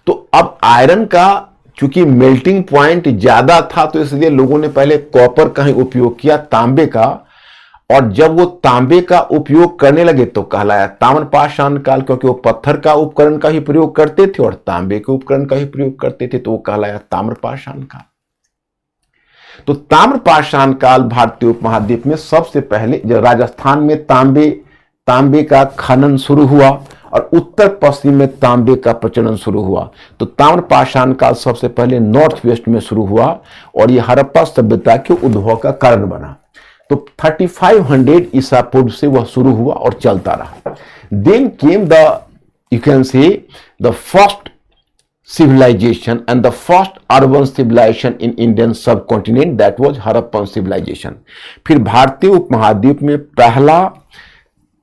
तो अब iron का चूंकि melting point ज्यादा था, तो इसलिए लोगों ने पहले कॉपर का ही उपयोग किया, तांबे का। और जब वो तांबे का उपयोग करने लगे तो कहलाया ताम्रपाषाण काल, क्योंकि वो पत्थर का उपकरण का ही प्रयोग करते थे और तांबे के उपकरण का ही प्रयोग करते थे, तो वो कहलाया ताम्रपाषाण काल। तो ताम्रपाषाण काल भारतीय उपमहाद्वीप में सबसे पहले जब राजस्थान में तांबे का खनन शुरू हुआ और उत्तर पश्चिम में तांबे का प्रचलन शुरू हुआ, तो ताम्रपाषाण काल सबसे पहले नॉर्थ वेस्ट में शुरू हुआ और यह हड़प्पा सभ्यता के उद्भव का कारण बना। तो 3500 ईसा पूर्व से वह शुरू हुआ और चलता रहा। Then came the you can say the first civilization and the first urban civilization in Indian subcontinent, that was Harappan civilization. फिर भारतीय उपमहाद्वीप में पहला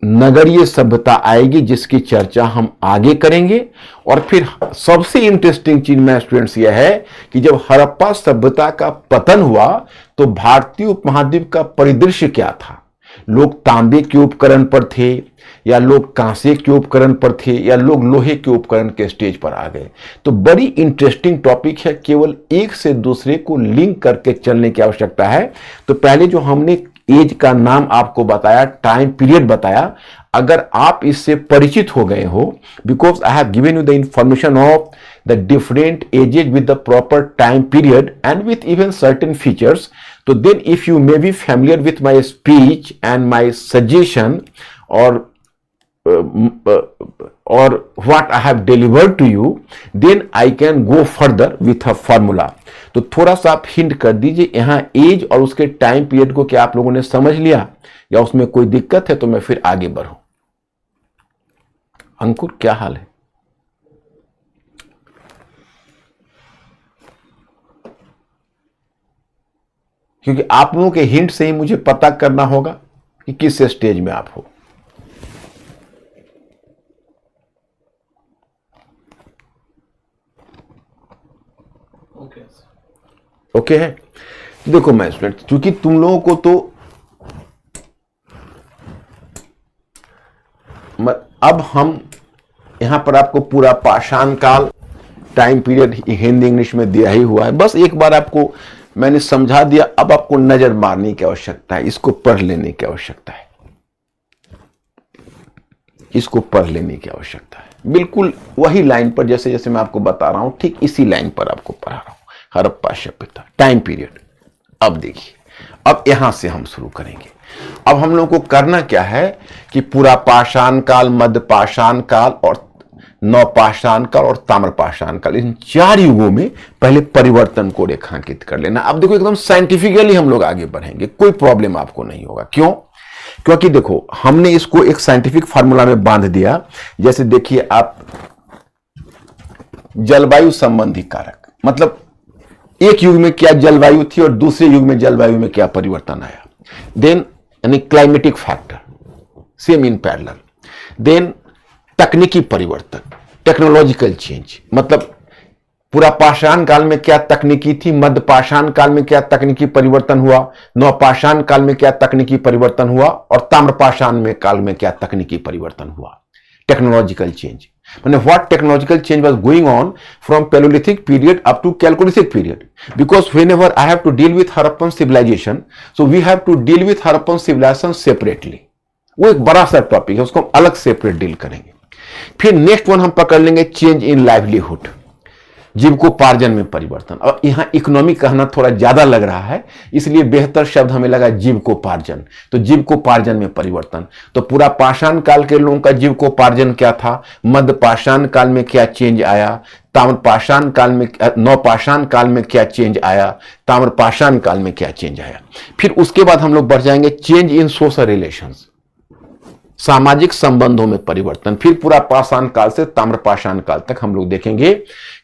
नगरीय सभ्यता आएगी जिसकी चर्चा हम आगे करेंगे। और फिर सबसे इंटरेस्टिंग चीज में स्टूडेंट्स यह है कि जब हड़प्पा सभ्यता का पतन हुआ तो भारतीय उपमहाद्वीप का परिदृश्य क्या था। लोग तांबे के उपकरण पर थे, या लोग कांसे के उपकरण पर थे, या लोग लोहे के उपकरण के स्टेज पर आ गए। तो बड़ी इंटरेस्टिंग टॉपिक है, केवल एक से दूसरे को लिंक करके चलने की आवश्यकता है। तो पहले जो हमने एज का नाम आपको बताया, टाइम पीरियड बताया, अगर आप इससे परिचित हो गए हो, because I have given you the information of the different ages with the proper time period and with even certain features, तो then if you may be familiar with my speech and my suggestion or what I have delivered to you, then I can go further with a formula. तो थोड़ा सा आप hint कर दीजिए यहां as और उसके टाइम पीरियड को क्या आप लोगों ने समझ लिया, या उसमें कोई दिक्कत है तो मैं फिर आगे बढ़ूं। अंकुर क्या हाल है? क्योंकि आप लोगों के हिंट से ही मुझे पता करना होगा कि किस स्टेज में आप हो। ओके है। देखो मैं स्टूडेंट, क्योंकि तुम लोगों को तो अब हम यहां पर आपको पूरा पाषाण काल टाइम पीरियड हिंदी इंग्लिश में दिया ही हुआ है, बस एक बार आपको मैंने समझा दिया। अब आपको नजर मारने की आवश्यकता है, इसको पढ़ लेने की आवश्यकता है, इसको पढ़ लेने की आवश्यकता है। बिल्कुल वही लाइन पर, जैसे जैसे मैं आपको बता रहा हूं ठीक इसी लाइन पर आपको पढ़ा रहा हूं। हड़प्पा सभ्यता टाइम पीरियड। अब देखिए, अब यहां से हम शुरू करेंगे। अब हम लोगों को करना क्या है कि पूरा पाषाण काल, मध्य पाषाण काल और नवपाषाण काल और ताम्रपाषाण काल, इन चार युगों में पहले परिवर्तन को रेखांकित कर लेना। अब देखो एकदम साइंटिफिकली हम लोग आगे बढ़ेंगे, कोई प्रॉब्लम आपको नहीं होगा। क्यों? क्योंकि देखो हमने इसको एक साइंटिफिक फार्मूला में बांध दिया। जैसे देखिए आप, जलवायु संबंधी कारक, मतलब एक युग में क्या जलवायु थी और दूसरे युग में जलवायु में क्या परिवर्तन आया। देन यानी climatic factor, same in parallel. Then तकनीकी परिवर्तन, टेक्नोलॉजिकल चेंज, मतलब पूरा पाषाण काल में क्या तकनीकी थी, मध्य पाषाण काल में क्या तकनीकी परिवर्तन हुआ, नवपाषाण काल में क्या तकनीकी परिवर्तन हुआ, और ताम्रपाषाण में काल में क्या तकनीकी परिवर्तन हुआ। टेक्नोलॉजिकल चेंज माने what technological change was going on from Paleolithic period up to Chalcolithic period, because whenever I have to deal with Harappan civilization, so we have to deal with Harappan civilization separately। वो एक बड़ा सा topic है, उसको हम अलग separate deal करेंगे। फिर नेक्स्ट वन हम पकड़ लेंगे चेंज इन लाइवलीहुड, जीविकोपार्जन में परिवर्तन। और यहां इकोनॉमी कहना थोड़ा ज्यादा लग रहा है, इसलिए बेहतर शब्द हमें लगा जीविकोपार्जन। तो जीविकोपार्जन में परिवर्तन, तो पूरा पाषाण काल के लोगों का जीविकोपार्जन क्या था, मध्य पाषाण काल में क्या चेंज आया, ताम्रपाषाण काल में, नवपाषाण काल में क्या चेंज आया, ताम्रपाषाण काल में क्या चेंज आया। फिर उसके बाद हम लोग बढ़ जाएंगे चेंज इन सोशल रिलेशंस, सामाजिक संबंधों में परिवर्तन। फिर पूरा पाषाण काल से ताम्रपाषाण काल तक हम लोग देखेंगे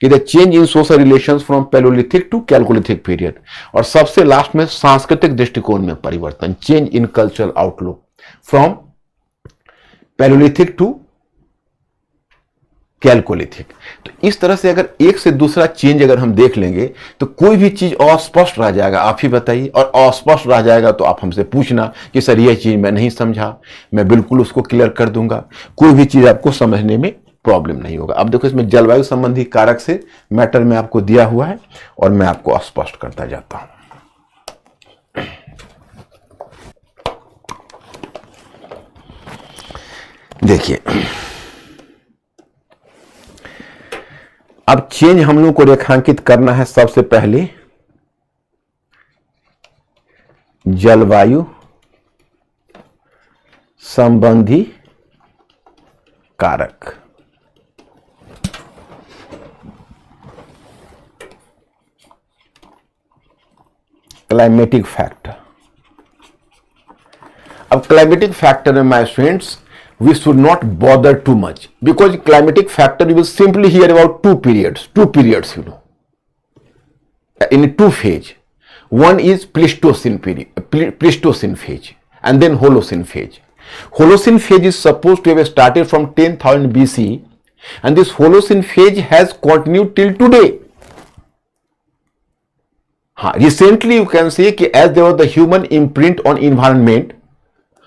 कि the change in social relations from paleolithic to chalcolithic period. और सबसे लास्ट में सांस्कृतिक दृष्टिकोण में परिवर्तन, change in cultural outlook from paleolithic to chalcolithic. तो इस तरह से अगर एक से दूसरा चेंज अगर हम देख लेंगे तो कोई भी चीज अस्पष्ट रह जाएगा, आप ही बताइए, और अस्पष्ट रह जाएगा तो आप हमसे पूछना कि सर यह चीज मैं नहीं समझा, मैं बिल्कुल उसको क्लियर कर दूंगा। कोई भी चीज आपको समझने में प्रॉब्लम नहीं होगा। अब देखो इसमें जलवायु संबंधी कारक से मैटर में आपको दिया हुआ है और मैं आपको स्पष्ट करता जाता हूं। देखिए अब चेंज हम लोग को रेखांकित करना है। सबसे पहले जलवायु संबंधी कारक, क्लाइमेटिक फैक्टर। अब क्लाइमेटिक फैक्टर में my students we should not bother too much, because climatic factor you will simply hear about two periods, you know, in two phase. One is Pleistocene period, Pleistocene phase, and then Holocene phase. Holocene phase is supposed to have started from 10,000 BC, and this Holocene phase has continued till today. Recently you can say कि as there was the human imprint on environment,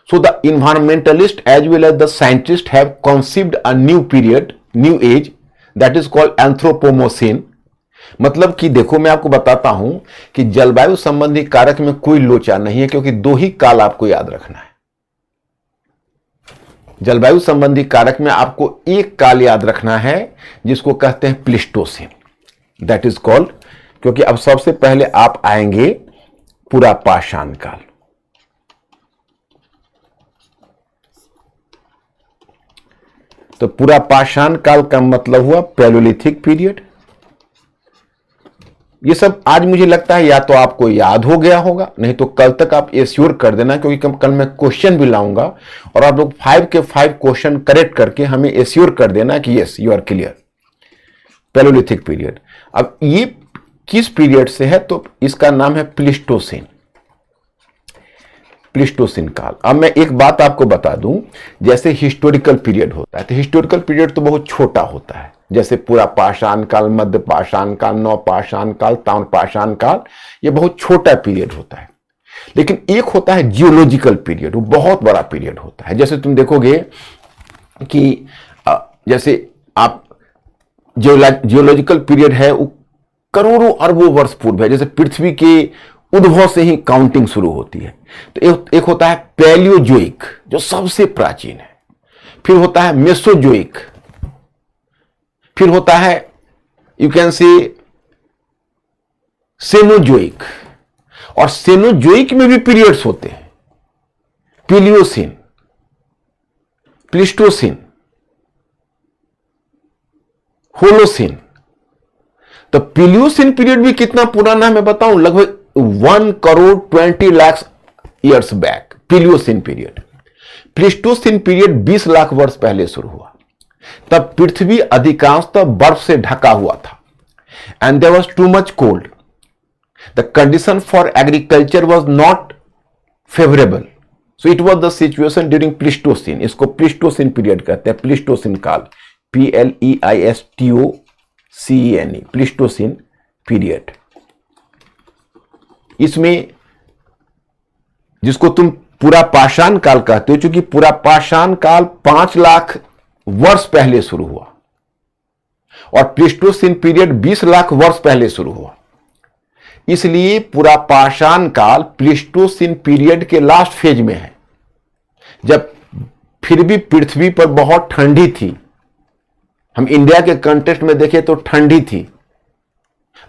so the environmentalist as well as the scientist have conceived a new period, new age, that is called Anthropomorphine. मतलब कि देखो मैं आपको बताता हूं कि जलवायु संबंधी कारक में कोई लोचा नहीं है, क्योंकि दो ही काल आपको याद रखना है। जलवायु संबंधी कारक में आपको एक काल याद रखना है जिसको कहते हैं प्लिस्टोसिन, दैट इज कॉल्ड, क्योंकि अब सबसे पहले आप आएंगे पूरा पाषाण काल। तो पूरा पाषाण काल का मतलब हुआ पैलोलिथिक पीरियड। ये सब आज मुझे लगता है या तो आपको याद हो गया होगा, नहीं तो कल तक आप एश्योर कर देना, क्योंकि कल मैं क्वेश्चन भी लाऊंगा और आप लोग 5 के 5 क्वेश्चन करेक्ट करके हमें एश्योर कर देना कि yes you are clear. Paleolithic period, अब ये किस पीरियड से है, तो इसका नाम है प्लिस्टोसिन, प्लिस्टोसिन काल। अब मैं एक बात आपको बता दूं, जैसे हिस्टोरिकल पीरियड होता है, तो हिस्टोरिकल पीरियड तो बहुत छोटा होता है, जैसे पूरा पाषाण काल, मध्य पाषाण काल, नवपाषाण काल, ताम्रपाषाण काल, ये बहुत छोटा पीरियड होता है। लेकिन एक होता है जियोलॉजिकल पीरियड, वो बहुत बड़ा पीरियड होता है। जैसे तुम देखोगे कि जैसे आप जियोलॉजिकल पीरियड है वो करोड़ों अरबों वर्ष पूर्व है, जैसे पृथ्वी के उद्भव से ही काउंटिंग शुरू होती है। तो एक होता है पैलियोजोइक जो सबसे प्राचीन है, फिर होता है मेसोजोइक, फिर होता है यू कैन से सेनोजोइक, और सेनोजोइक में भी पीरियड्स होते हैं, प्लियोसिन, प्लिस्टोसिन, होलोसिन। तो प्लियोसिन पीरियड भी कितना पुराना है मैं बताऊं, लगभग 1,20,00,000 years back pliocene period. Pleistocene period 20 lakh वर्ष पहले शुरू हुआ, तब पृथ्वी अधिकांशतः बर्फ से ढका हुआ था, and there was too much cold, the condition for agriculture was not favourable, so it was the situation during pleistocene. इसको प्लिस्टोसिन पीरियड कहते हैं, प्लिस्टोसिन काल, PLEISTOCENE, प्लिस्टोसिन पीरियड। इसमें जिसको तुम पूरा पाषाण काल कहते हो, क्योंकि पूरा पाषाण काल 5 लाख वर्ष पहले शुरू हुआ और प्लिस्टोसिन पीरियड 20 लाख वर्ष पहले शुरू हुआ, इसलिए पूरा पाषाण काल प्लिस्टोसिन पीरियड के लास्ट फेज में है, जब फिर भी पृथ्वी पर बहुत ठंडी थी। हम इंडिया के कंटेक्स्ट में देखें तो ठंडी थी,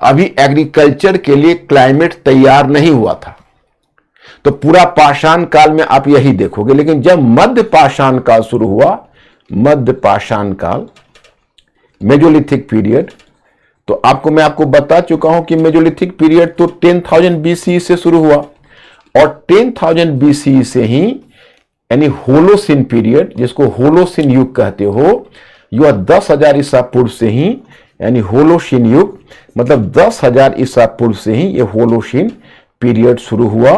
अभी एग्रीकल्चर के लिए क्लाइमेट तैयार नहीं हुआ था। तो पूरा पाषाण काल में आप यही देखोगे। लेकिन जब मध्य पाषाण काल शुरू हुआ, मध्य पाषाण काल, मेजोलिथिक पीरियड, तो मैं आपको बता चुका हूं कि मेजोलिथिक पीरियड तो 10,000 BCE से शुरू हुआ, और 10,000 BCE से ही यानी होलोसिन पीरियड, जिसको होलोसिन युग कहते हो, यह 10,000 ईसा पूर्व से ही, यानी होलोसिन युग मतलब 10,000 ईसा पूर्व से ही ये होलोसिन पीरियड शुरू हुआ,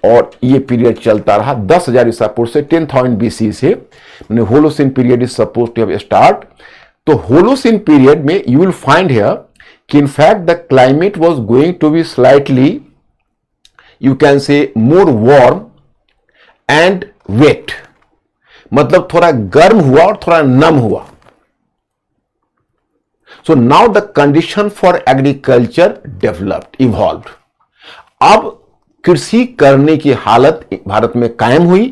और ये पीरियड चलता रहा 10,000 ईसा पूर्व से 10,000 BC से। Holocene period is suppose to have start. तो होलोसिन पीरियड में यू विल फाइंड हियर कि in fact the climate was going to be slightly you can say more warm and wait, मतलब थोड़ा गर्म हुआ और थोड़ा नम हुआ। So now the condition for agriculture developed, evolved. अब कृषि करने की हालत भारत में कायम हुई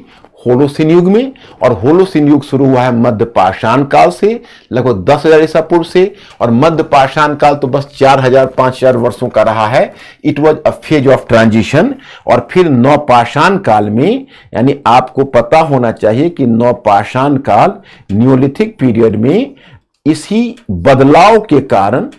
होलोसिन युग में, और होलोसिन युग शुरू हुआ है मध्य पाषाण काल से, लगभग 10,000 ईसा पूर्व से, और मध्य पाषाण काल तो बस 4,000-5,000 वर्षों का रहा है। It was a phase of transition. और फिर नवपाषाण काल में, यानी आपको पता होना चाहिए कि नवपाषाण काल न्यूलिथिक पीरियड में इसी बदलाव के कारण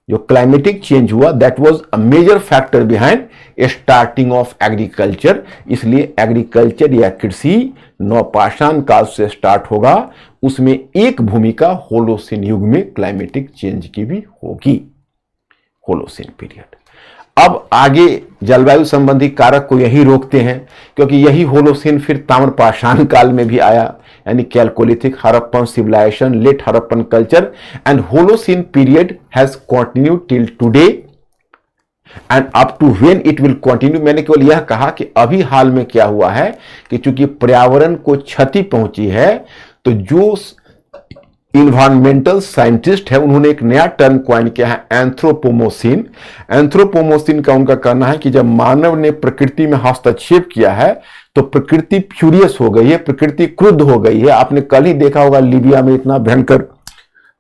जो क्लाइमेटिक चेंज हुआ, that was a major factor behind starting of agriculture. इसलिए एग्रीकल्चर या कृषि नवपाषाण काल से स्टार्ट होगा, उसमें एक भूमिका होलोसिन युग में क्लाइमेटिक चेंज की भी होगी, होलोसिन पीरियड। अब आगे जलवायु संबंधी कारक को यही रोकते हैं, क्योंकि यही होलोसिन फिर ताम्रपाषाण काल में भी आया, यानी chalcolithic, Harappan civilization, late Harappan culture, and holocene period has continued till today and up to when it will continue. मैंने केवल यह कहा कि अभी हाल में क्या हुआ है कि चूंकि पर्यावरण को क्षति पहुंची है, तो जो इन्वायरमेंटल साइंटिस्ट है उन्होंने एक नया टर्म कॉइन किया है, एंथ्रोपोमोसिन। एंथ्रोपोमोसिन का उनका कहना है कि जब मानव ने प्रकृति में हस्तक्षेप किया है तो प्रकृति फ्यूरियस हो गई है, प्रकृति क्रुद्ध हो गई है। आपने कल ही देखा होगा लीबिया में इतना भयंकर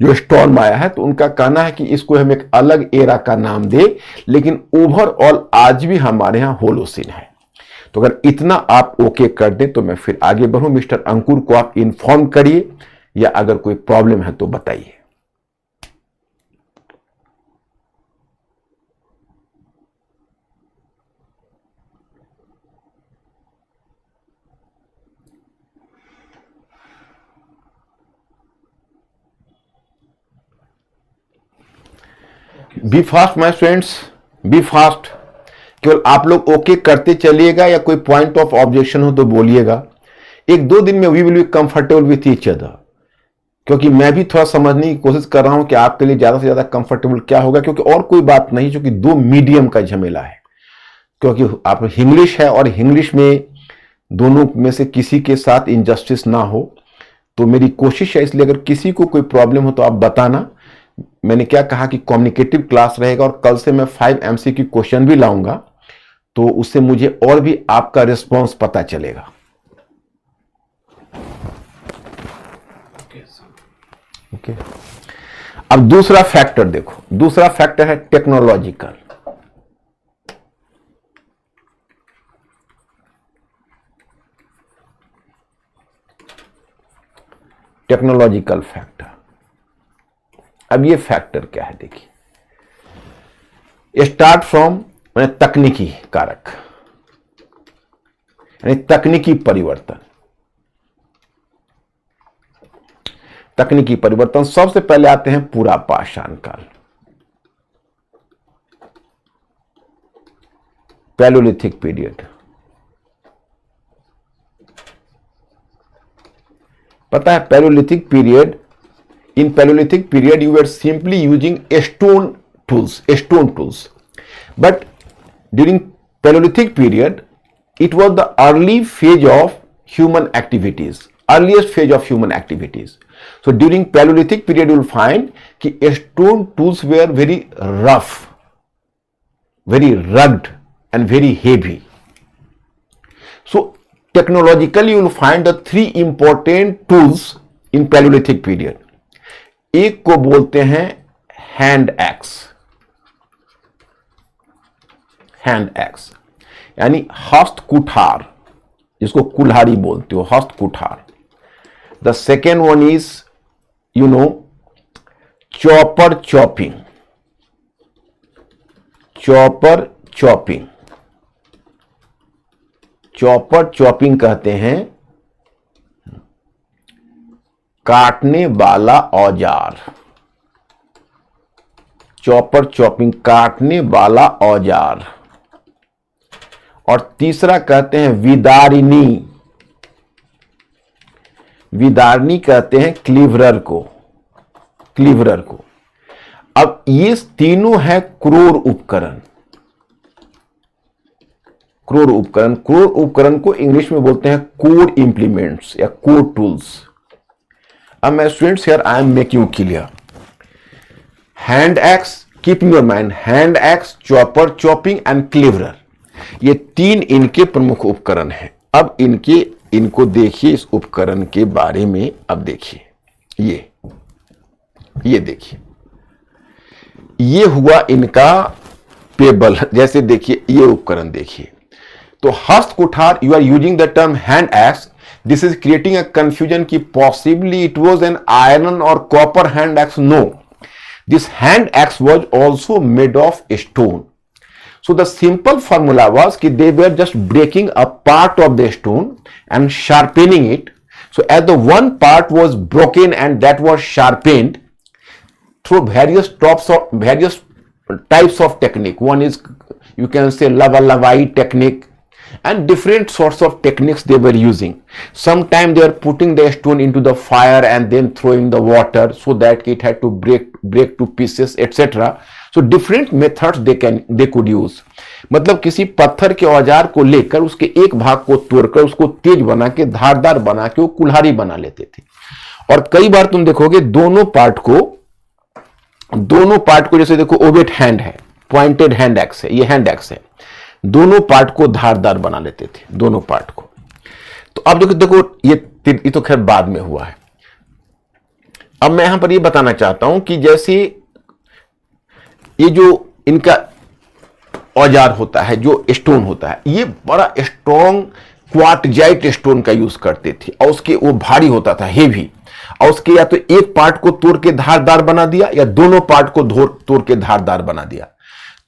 जो स्टॉर्म आया है, तो उनका कहना है कि इसको हम एक अलग एरा का नाम दे, लेकिन ओवरऑल आज भी हमारे यहां होलोसिन है। तो अगर इतना आप ओके कर दें तो मैं फिर आगे बढ़ूं। मिस्टर अंकुर को आप इन्फॉर्म करिए, या अगर कोई प्रॉब्लम है तो बताइए। Be fast my students, be fast. केवल आप लोग ओके करते चलिएगा, या कोई पॉइंट ऑफ ऑब्जेक्शन हो तो बोलिएगा। एक दो दिन में we will be comfortable with each other, क्योंकि मैं भी थोड़ा समझने की कोशिश कर रहा हूं कि आपके लिए ज्यादा से ज्यादा कंफर्टेबल क्या होगा, क्योंकि और कोई बात नहीं, क्योंकि दो मीडियम का झमेला है। क्योंकि आप इंग्लिश है और इंग्लिश में दोनों में से किसी के साथ इनजस्टिस ना हो, तो मेरी कोशिश है। इसलिए अगर किसी को कोई प्रॉब्लम हो तो आप बताना। मैंने क्या कहा कि कम्युनिकेटिव क्लास रहेगा, और कल से मैं 5 MCQ क्वेश्चन भी लाऊंगा, तो उससे मुझे और भी आपका रिस्पॉन्स पता चलेगा। ओके। अब दूसरा फैक्टर देखो, दूसरा फैक्टर है टेक्नोलॉजिकल। Technological factor. अब ये फैक्टर क्या है देखिए, स्टार्ट फ्रॉम तकनीकी कारक, यानी तकनीकी परिवर्तन। तकनीकी परिवर्तन सबसे पहले आते हैं पूरा पाषाण काल, पैलोलिथिक पीरियड। पता है palaeolithic period, in palaeolithic period you were simply using stone tools, but during palaeolithic period it was the early phase of human activities, earliest phase of human activities. So during Paleolithic period you will find कि stone tools were very rough, very rugged and very heavy. So technologically you will find the 3 important tools in Paleolithic period. एक को बोलते हैं hand axe, hand axe यानी हस्त कुठार, जिसको कुल्हाड़ी बोलते हो, हस्त कुठार। The second one is chopper chopping, chopper chopping. Chopper chopping कहते हैं काटने वाला औजार, चॉपर चॉपिंग काटने वाला औजार। और तीसरा कहते हैं विदारिनी, विदारनी कहते हैं क्लीवरर को, क्लीवरर को। अब ये तीनों है क्रोर उपकरण, क्रोर उपकरण। क्रोर उपकरण को इंग्लिश में बोलते हैं कोर इंप्लीमेंट्स या कोर टूल्स। अब मैं students here I am making clear, hand axe, keep in your mind, hand axe, chopper chopping and cleaver, ये 3 इनके प्रमुख उपकरण हैं। अब इनको देखिए, इस उपकरण के बारे में अब देखिए। ये देखिए, ये हुआ इनका पेबल। जैसे देखिए ये उपकरण देखिए, तो हस्त कुठार, you are using the term hand axe, this is creating a confusion कि possibly it was an iron और copper hand axe. No, this hand axe was also made of stone. So the simple formula was कि they were just breaking a part of the stone and sharpening it. So as the one part was broken and that was sharpened through various types of technique. One is, you can say, lava-lavai technique, and different sorts of techniques they were using. Sometimes they are putting the stone into the fire and then throwing the water so that it had to break to pieces, etc. So different methods they could use. मतलब किसी पत्थर के औजार को लेकर उसके एक भाग को तोड़कर उसको तेज बना के, धारदार बना के वो कुल्हाड़ी बना लेते थे. और कई बार तुम देखोगे दोनों पार्ट को जैसे देखो ओवेट हैंड है, पॉइंटेड हैंड एक्स है, ये हैंड एक्स है, दोनों पार्ट को धारदार बना लेते थे, दोनों पार्ट को. तो अब देखो ये तो खैर बाद में हुआ है. अब मैं यहां पर ये बताना चाहता हूं कि जैसे ये जो इनका औजार होता है, जो स्टोन होता है, ये बड़ा स्ट्रॉन्ग क्वार्टजाइट स्टोन का यूज करते थे और उसके वो भारी होता था, हेवी, और उसके या तो एक पार्ट को तोड़ के धारदार बना दिया या दोनों पार्ट को तोड़ के धारदार बना दिया.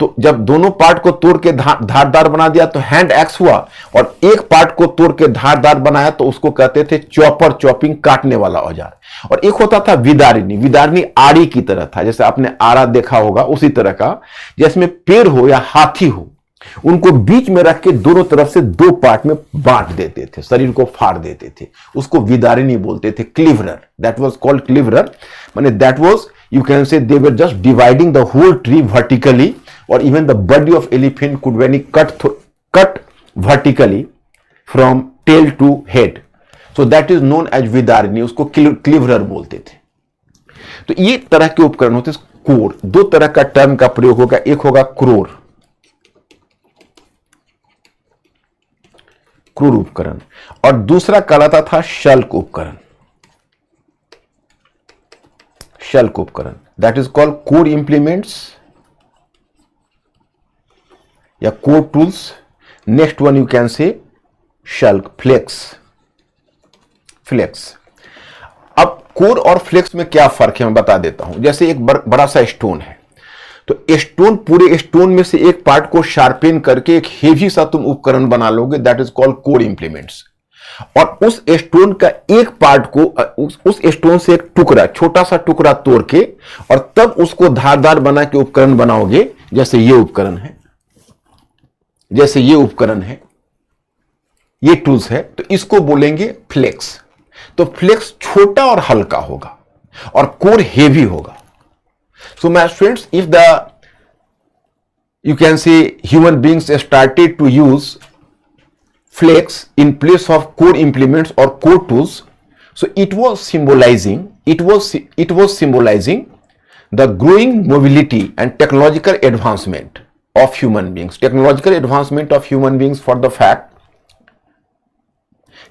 तो जब दोनों पार्ट को तोड़ के धारदार बना दिया तो हैंड एक्स हुआ, और एक पार्ट को तोड़ के धारदार बनाया तो उसको कहते थे चॉपर, चॉपिंग, काटने वाला औजार. और एक होता था विदारिनी. विदारिनी आड़ी की तरह था, जैसे आपने आरा देखा होगा उसी तरह का, जिसमें पेड़ हो या हाथी हो, उनको बीच में रख के दोनों तरफ से दो पार्ट में बांट देते थे, शरीर को फाड़ देते थे. उसको विदारिनी बोलते थे. क्लीवरर, दैट वाज कॉल्ड क्लीवरर. माने that was, you can say, they were just dividing the whole tree vertically, or even the body of elephant could be cut vertically from tail to head. So that is known as vidarini. उसको क्लीवरर बोलते थे. तो ये तरह के उपकरण होते हैं. कोर, दो तरह का टर्म का प्रयोग होगा. एक होगा क्रोर उपकरण, और दूसरा कहलाता था शल्क उपकरण. शल्क उपकरण, that is called core implements या core tools. Next one you can say शल्क, फ्लेक्स. अब कोर और फ्लेक्स में क्या फर्क है मैं बता देता हूं. जैसे एक बड़ा सा स्टोन है, तो स्टोन, पूरे स्टोन में से एक पार्ट को शार्पेन करके एक हेवी सा तुम उपकरण बना लोगे, that is called core implements. और उस स्टोन का एक पार्ट को, उस स्टोन से एक टुकड़ा, छोटा सा टुकड़ा तोड़ के, और तब उसको धारदार बना के उपकरण बनाओगे. जैसे ये उपकरण है, ये टूल्स है, तो इसको बोलेंगे फ्लेक्स. तो फ्लेक्स छोटा और हल्का होगा और कोर हेवी होगा. So my students, if you can say human beings started to use flex in place of core implements or core tools, so it was symbolizing the growing mobility and technological advancement of human beings. Technological advancement of human beings for the fact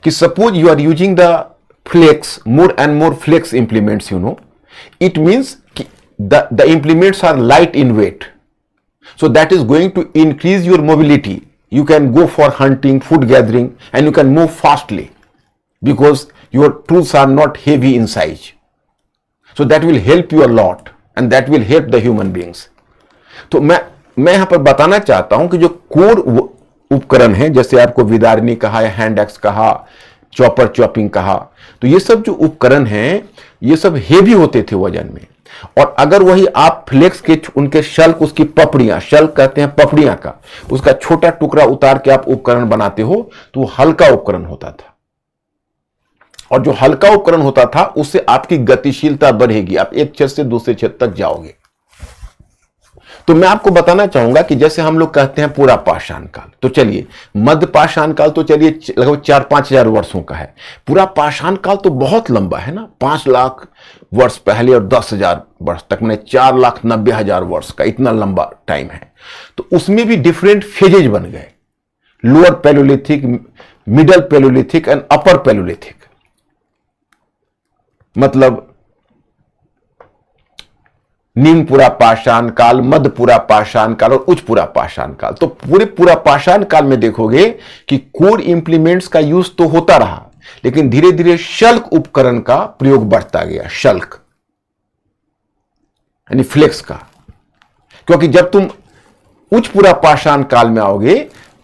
कि suppose you are using the flex, more and more flex implements, it means the implements are light in weight, so that is going to increase your mobility. You can go for hunting, food gathering, and you can move fastly because your tools are not heavy in size. So that will help you a lot, and that will help the human beings. तो मैं यहां पर बताना चाहता हूं कि जो core उपकरण है, जैसे आपको विदारिनी कहा या हैंड एक्स कहा, चॉपर, चॉपिंग कहा, तो ये सब जो उपकरण हैं, ये सब हेवी होते थे वजन में. और अगर वही आप फ्लेक्स के उनके शल्क, उसकी पपड़ियां, शल्क कहते हैं पपड़ियां का, उसका छोटा टुकड़ा उतार के आप उपकरण बनाते हो, तो वो हल्का उपकरण होता था. और जो हल्का उपकरण होता था उससे आपकी गतिशीलता बढ़ेगी, आप एक क्षेत्र से दूसरे क्षेत्र तक जाओगे. तो मैं आपको बताना चाहूंगा कि जैसे हम लोग कहते हैं पूरा पाषाण काल, तो चलिए मध्य पाषाण काल तो चलिए लगभग 4-5 हजार वर्षों का है. पूरा पाषाण काल तो बहुत लंबा है ना, 5 लाख वर्ष पहले और 10,000 वर्ष तक, मैंने 4,90,000 वर्ष का इतना लंबा टाइम है. तो उसमें भी डिफरेंट फेजेज बन गए, lower palaeolithic, middle palaeolithic and upper palaeolithic. मतलब निम्न पूरा पाषाण काल, मध्य पूरा पाषाण काल और उच्च पूरा पाषाण काल. तो पूरे पूरा पाषाण काल में देखोगे कि कोर इंप्लीमेंट्स का यूज तो होता रहा, लेकिन धीरे धीरे शल्क उपकरण का प्रयोग बढ़ता गया. शल्क यानी फ्लेक्स का, क्योंकि जब तुम उच्च पूरा पाषाण काल में आओगे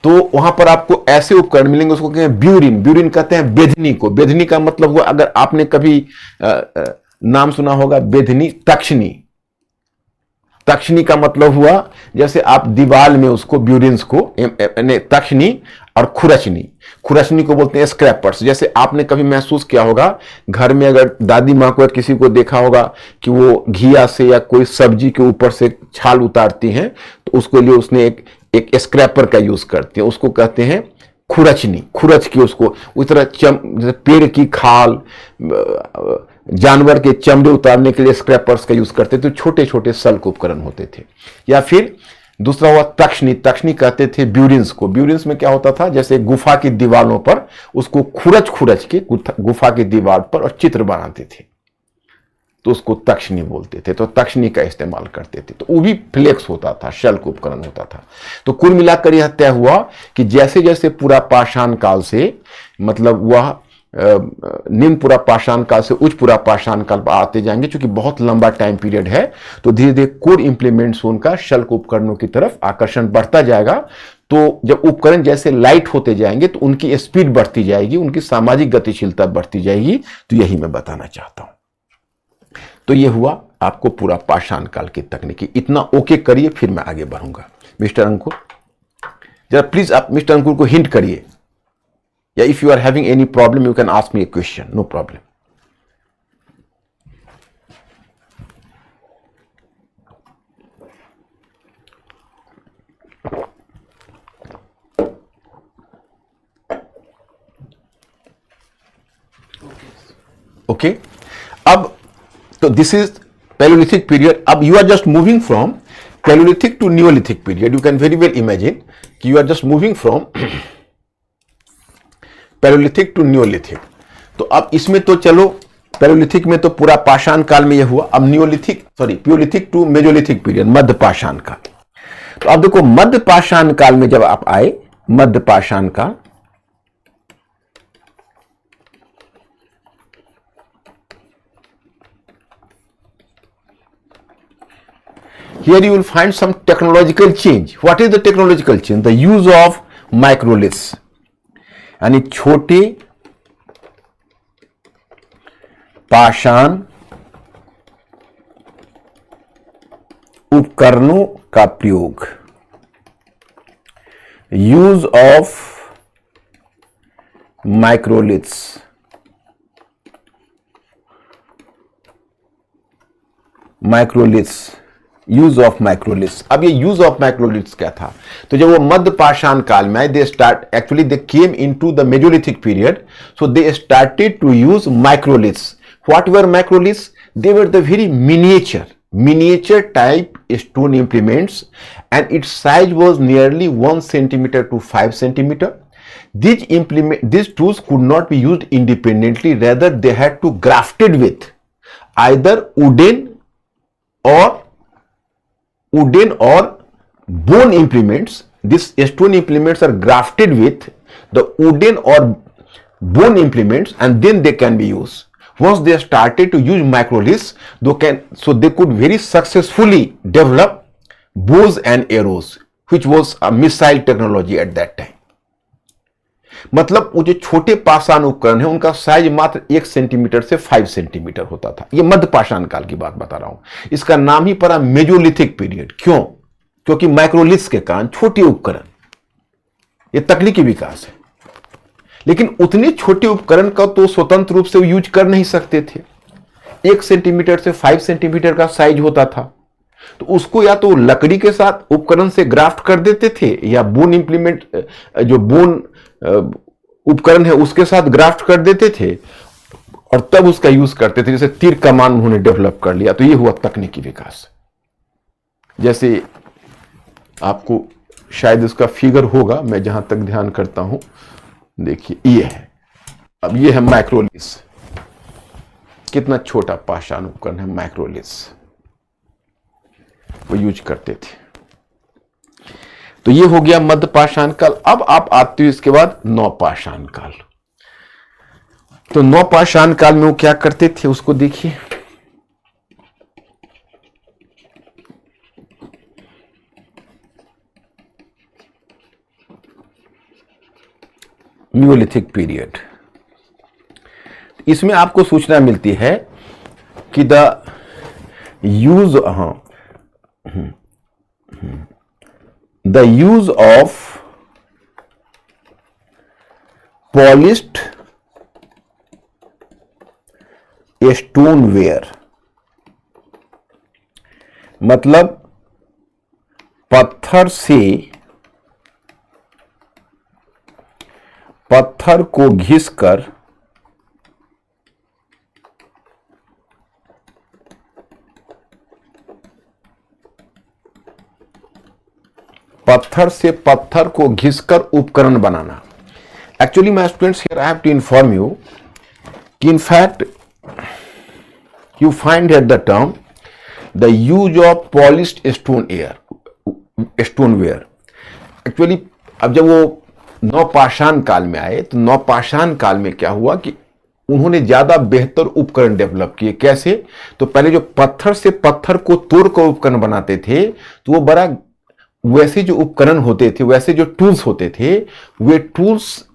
तो वहां पर आपको ऐसे उपकरण मिलेंगे, उसको कहते हैं ब्यूरिन। ब्यूरिन कहते हैं बेधनी को। बेधनी का मतलब हुआ, अगर आपने कभी नाम सुना होगा बेधनी, तक्षनी। तक्षनी का मतलब हुआ जैसे आप दीवार में उसको ब्यूरिन्स को, तक्षनी और खुरचनी। खुरचनी को बोलते हैं स्क्रैपर्स। जैसे आपने कभी महसूस किया होगा घर में, अगर दादी माँ को या किसी को देखा होगा कि वो घिया से या कोई सब्जी के ऊपर से छाल उतारती हैं, तो उसके लिए उसने एक स्क्रैपर का यूज करती है, उसको कहते हैं खुरचनी। खुरच की उसको उस तरह जैसे पेड़ की खाल, जानवर के चमड़े उतारने के लिए स्क्रैपर्स का यूज करते थे। तो छोटे छोटे सल्क उपकरण होते थे। या फिर दूसरा हुआ तक्षनी। तक्षनी कहते थे ब्यूरिन्स को। ब्यूरिन्स में क्या होता था, जैसे गुफा की दीवारों पर उसको खुरच खुरच के गुफा की दीवार पर और चित्र बनाते थे, तो उसको तक्षनी बोलते थे। तो तक्षनी का इस्तेमाल करते थे। तो वो भी फ्लेक्स होता था, शल्क उपकरण होता था। तो कुल मिलाकर यह तय हुआ कि जैसे जैसे पूरा पाषाण काल से, मतलब वह निम्न पूरा पाषाण काल से उच्च पूरा पाषाण काल पर आते जाएंगे, क्योंकि बहुत लंबा टाइम पीरियड है, तो धीरे धीरे कोर इंप्लीमेंट्स उनका शल्क उपकरणों की तरफ आकर्षण बढ़ता जाएगा। तो जब उपकरण जैसे लाइट होते जाएंगे तो उनकी स्पीड बढ़ती जाएगी, उनकी सामाजिक गतिशीलता बढ़ती जाएगी। तो यही मैं बताना चाहता हूं। तो यह हुआ आपको पूरा पाषाण काल की तकनीकी। इतना ओके करिए, फिर मैं आगे बढ़ूंगा। मिस्टर अंकुर, जरा प्लीज आप मिस्टर अंकुर को हिंट करिए, या if you are having any problem you can ask me a question, no problem. Okay, अब तो दिस इज पैलियोलिथिक पीरियड। अब you are just moving from palaeolithic to neolithic period. You can very well imagine कि you are just moving from palaeolithic to neolithic. तो अब इसमें तो चलो, Palaeolithic में तो पूरा पाषाण काल में यह हुआ। अब पियोलिथिक टू मेजोलिथिक पीरियड, मध्य पाषाण काल। तो अब देखो, मध्य पाषाण काल में जब आप आए, मध्य पाषाण काल, here you will find some technological change. What is the technological change? The use of microliths, यानी छोटे पाषाण उपकरणों का प्रयोग। Use of microliths, use of microliths. अब ये यूज ऑफ माइक्रोलिथ्स क्या था? तो जब वो मध्य पाषाण काल में they came into the mesolithic period, so they started to use microliths. What were microliths? They were the very miniature type stone implements, and its size was nearly 1 centimeter to 5 centimeter. These tools could not be used independently, rather they had to grafted with either wooden or bone implements. These stone implements are grafted with the wooden or bone implements, and then they can be used. Once they started to use microliths, they could very successfully develop bows and arrows, which was a missile technology at that time. मतलब वो जो छोटे पाषाण उपकरण है उनका size मात्र 1 centimetre से 5 सेंटीमीटर होता था। ये मध्य पाषाण काल की बात बता रहा हूं। इसका नाम ही पड़ा मेजोलिथिक पीरियड। क्यों? क्योंकि माइक्रोलिथ्स के कारण छोटे उपकरण, ये तकनीकी विकास है। लेकिन उतने छोटे उपकरण का तो स्वतंत्र रूप से यूज कर नहीं सकते थे। 1 सेंटीमीटर से 5 सेंटीमीटर का साइज होता था, तो उसको या तो लकड़ी के साथ उपकरण से ग्राफ्ट कर देते थे, या बोन इंप्लीमेंट, जो बोन उपकरण है उसके साथ ग्राफ्ट कर देते थे, और तब उसका यूज करते थे। जैसे तीर कमान उन्होंने डेवलप कर लिया, तो ये हुआ तकनीकी विकास। जैसे आपको शायद इसका फिगर होगा, मैं जहां तक ध्यान करता हूं, देखिए ये है। अब ये है माइक्रोलिथ्स। कितना छोटा पाषाण उपकरण है माइक्रोलिथ्स, वो यूज करते थे। तो ये हो गया मध्य पाषाण काल। अब आप आते हो इसके बाद नवपाषाण काल। तो नवपाषाण काल में वो क्या करते थे उसको देखिए। Neolithic period. इसमें आपको सूचना मिलती है कि the use of polished stoneware, मतलब पत्थर को घिसकर पत्थर को घिसकर उपकरण बनाना। Actually my students, here I have to inform you कि in fact you find at the term the use of polished stoneware. Actually अब जब वो नवपाषाण काल में आए तो नवपाषाण काल में क्या हुआ कि उन्होंने ज्यादा बेहतर उपकरण डेवलप किए। कैसे? तो पहले जो पत्थर से पत्थर को तोड़कर उपकरण बनाते थे तो वो बड़ा, वैसे जो उपकरण होते थे, वैसे जो टूल्स होते थे, वे टूल्स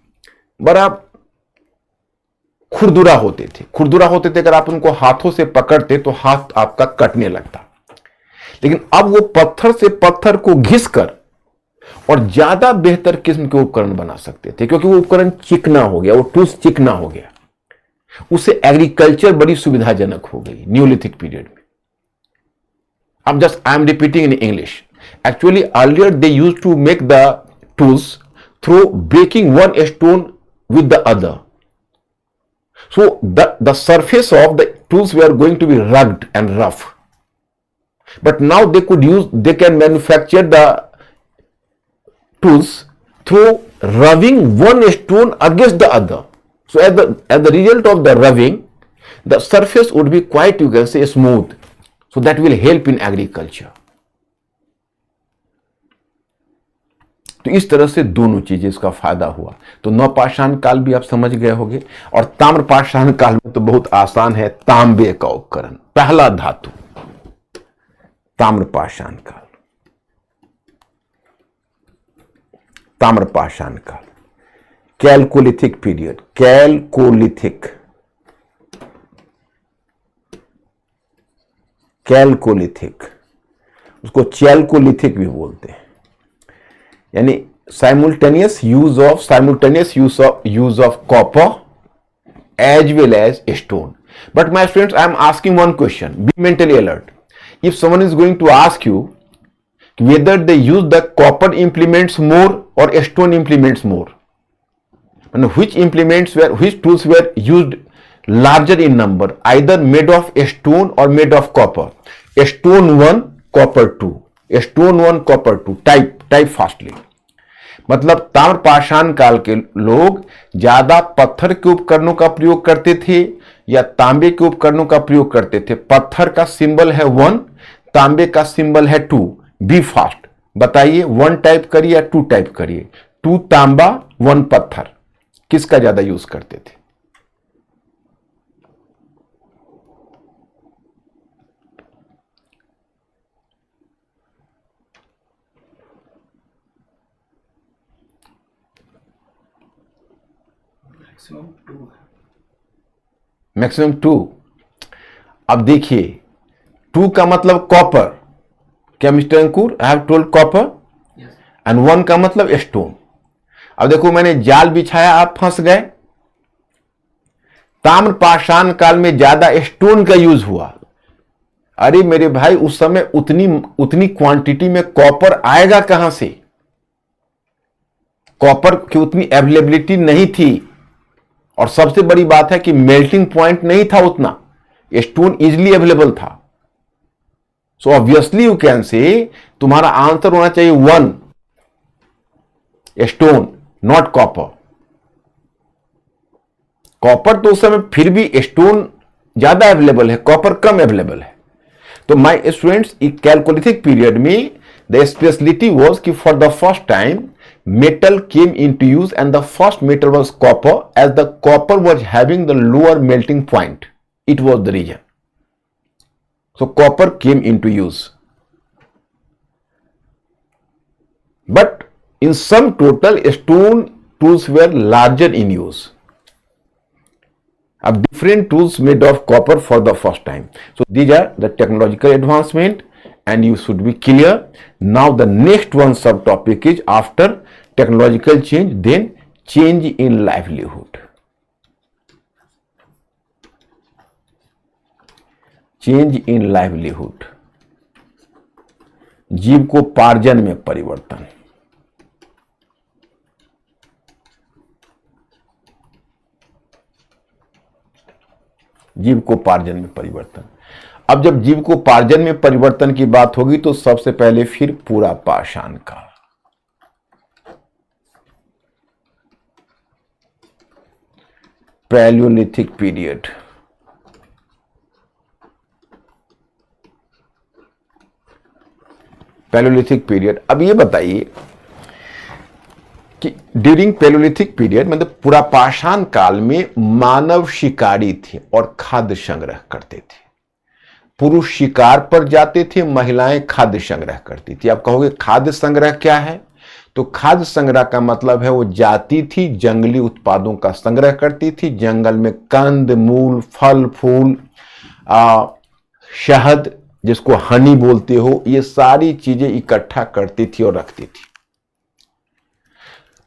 बड़ा खुरदुरा होते थे। अगर आप उनको हाथों से पकड़ते तो हाथ आपका कटने लगता। लेकिन अब वो पत्थर से पत्थर को घिसकर और ज्यादा बेहतर किस्म के उपकरण बना सकते थे, क्योंकि वो उपकरण चिकना हो गया, वो टूल्स चिकना हो गया। उससे एग्रीकल्चर बड़ी सुविधाजनक हो गई न्यूलिथिक पीरियड में। अब just I am repeating in English. Actually, earlier they used to make the tools through breaking one stone with the other. So the surface of the tools were going to be rugged and rough. But now they can manufacture the tools through rubbing one stone against the other. So as the result of the rubbing, the surface would be quite, you can say, smooth. So that will help in agriculture. तो इस तरह से दोनों चीजें इसका फायदा हुआ। तो नवपाषाण काल भी आप समझ गए होंगे, और ताम्रपाषाण काल में तो बहुत आसान है, तांबे का उपकरण, पहला धातु, ताम्रपाषाण काल। कैलकोलिथिक पीरियड, कैलकोलिथिक, उसको चैल्कोलिथिक भी बोलते हैं, यानी simultaneous use of copper as well as stone. But my friends, I am asking one question. Be mentally alert. If someone is going to ask you whether they use the copper implements more or stone implements more, and which tools were used larger in number, either made of stone or made of copper, stone 1 copper 2, type fastly. मतलब ताम्रपाषाण काल के लोग ज्यादा पत्थर के उपकरणों का प्रयोग करते थे या तांबे के उपकरणों का प्रयोग करते थे? पत्थर का सिंबल है 1, तांबे का सिंबल है 2। बी फास्ट, बताइए 1 टाइप करिए या 2 टाइप करिए। 2 तांबा 1 पत्थर, किसका ज्यादा यूज करते थे? मैक्सिमम 2। अब देखिए 2 का मतलब कॉपर, क्या mister Ankur? I have told copper. And 1 का मतलब स्टोन। अब देखो मैंने जाल बिछाया, आप फंस गए। ताम्रपाषाण काल में ज्यादा स्टोन का यूज हुआ। अरे मेरे भाई, उस समय उतनी क्वांटिटी में कॉपर आएगा कहां से? कॉपर की उतनी अवेलेबिलिटी नहीं थी, और सबसे बड़ी बात है कि मेल्टिंग पॉइंट नहीं था उतना, स्टोन इजिली अवेलेबल था। सो ऑब्वियसली यू कैन से तुम्हारा आंसर होना चाहिए 1 स्टोन, नॉट कॉपर। कॉपर तो उस समय फिर भी, स्टोन ज्यादा अवेलेबल है, कॉपर कम अवेलेबल है। तो माय स्टूडेंट्स, कैलकोलिथिक पीरियड में द स्पेशलिटी वाज कि for the first time metal came into use, and the first metal was copper, as the copper was having the lower melting point. It was the reason. So copper came into use. But in sum total, stone tools were larger in use. Different tools made of copper for the first time. So these are the technological advancement, and you should be clear. Now the next one subtopic is after technological change, then change in livelihood. Change in livelihood. जीविकोपार्जन में परिवर्तन. जीविकोपार्जन में परिवर्तन. अब जब जीविकोपार्जन में परिवर्तन की बात होगी तो सबसे पहले फिर पूरा पाषाण काल. Palaeolithic period. Palaeolithic period. अब ये बताइए कि ड्यूरिंग पैलियोलिथिक पीरियड मतलब पूरा पाषाण काल में मानव शिकारी थे और खाद्य संग्रह करते थे. पुरुष शिकार पर जाते थे, महिलाएं खाद्य संग्रह करती थी. आप कहोगे खाद्य संग्रह क्या है? तो खाद्य संग्रह का मतलब है वो जाती थी, जंगली उत्पादों का संग्रह करती थी. जंगल में कंद मूल, फल फूल, शहद जिसको हनी बोलते हो, ये सारी चीजें इकट्ठा करती थी और रखती थी.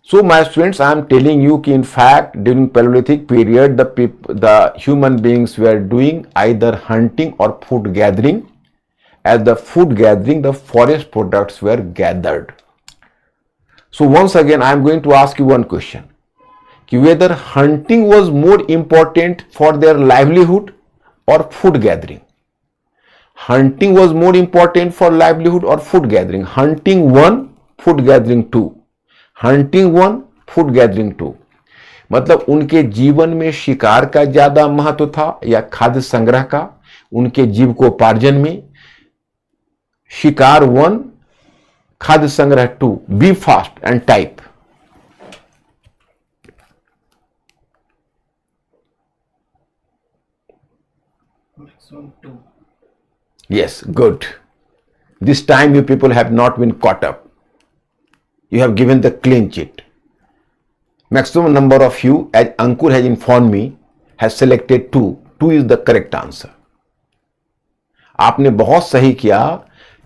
So my students, I am telling you कि in fact during Paleolithic period the human beings were doing either hunting or food gathering. As the food gathering, the forest products were gathered. So once again I am going to ask you one question कि whether hunting was more important for their livelihood or food gathering. Hunting was more important for livelihood or food gathering. Hunting 1, food gathering 2. Hunting 1, food gathering 2. मतलब उनके जीवन में शिकार का ज्यादा महत्व था या खाद्य संग्रह का? उनके जीविकोपार्जन में शिकार 1, खाद्य संग्रह 2. Be fast and type. Maximum 2. Yes, good. This time you people have not been caught up. You have given the clean sheet. Maximum number of you, as Ankur has informed me, has selected 2. 2 is the correct answer. आपने बहुत सही किया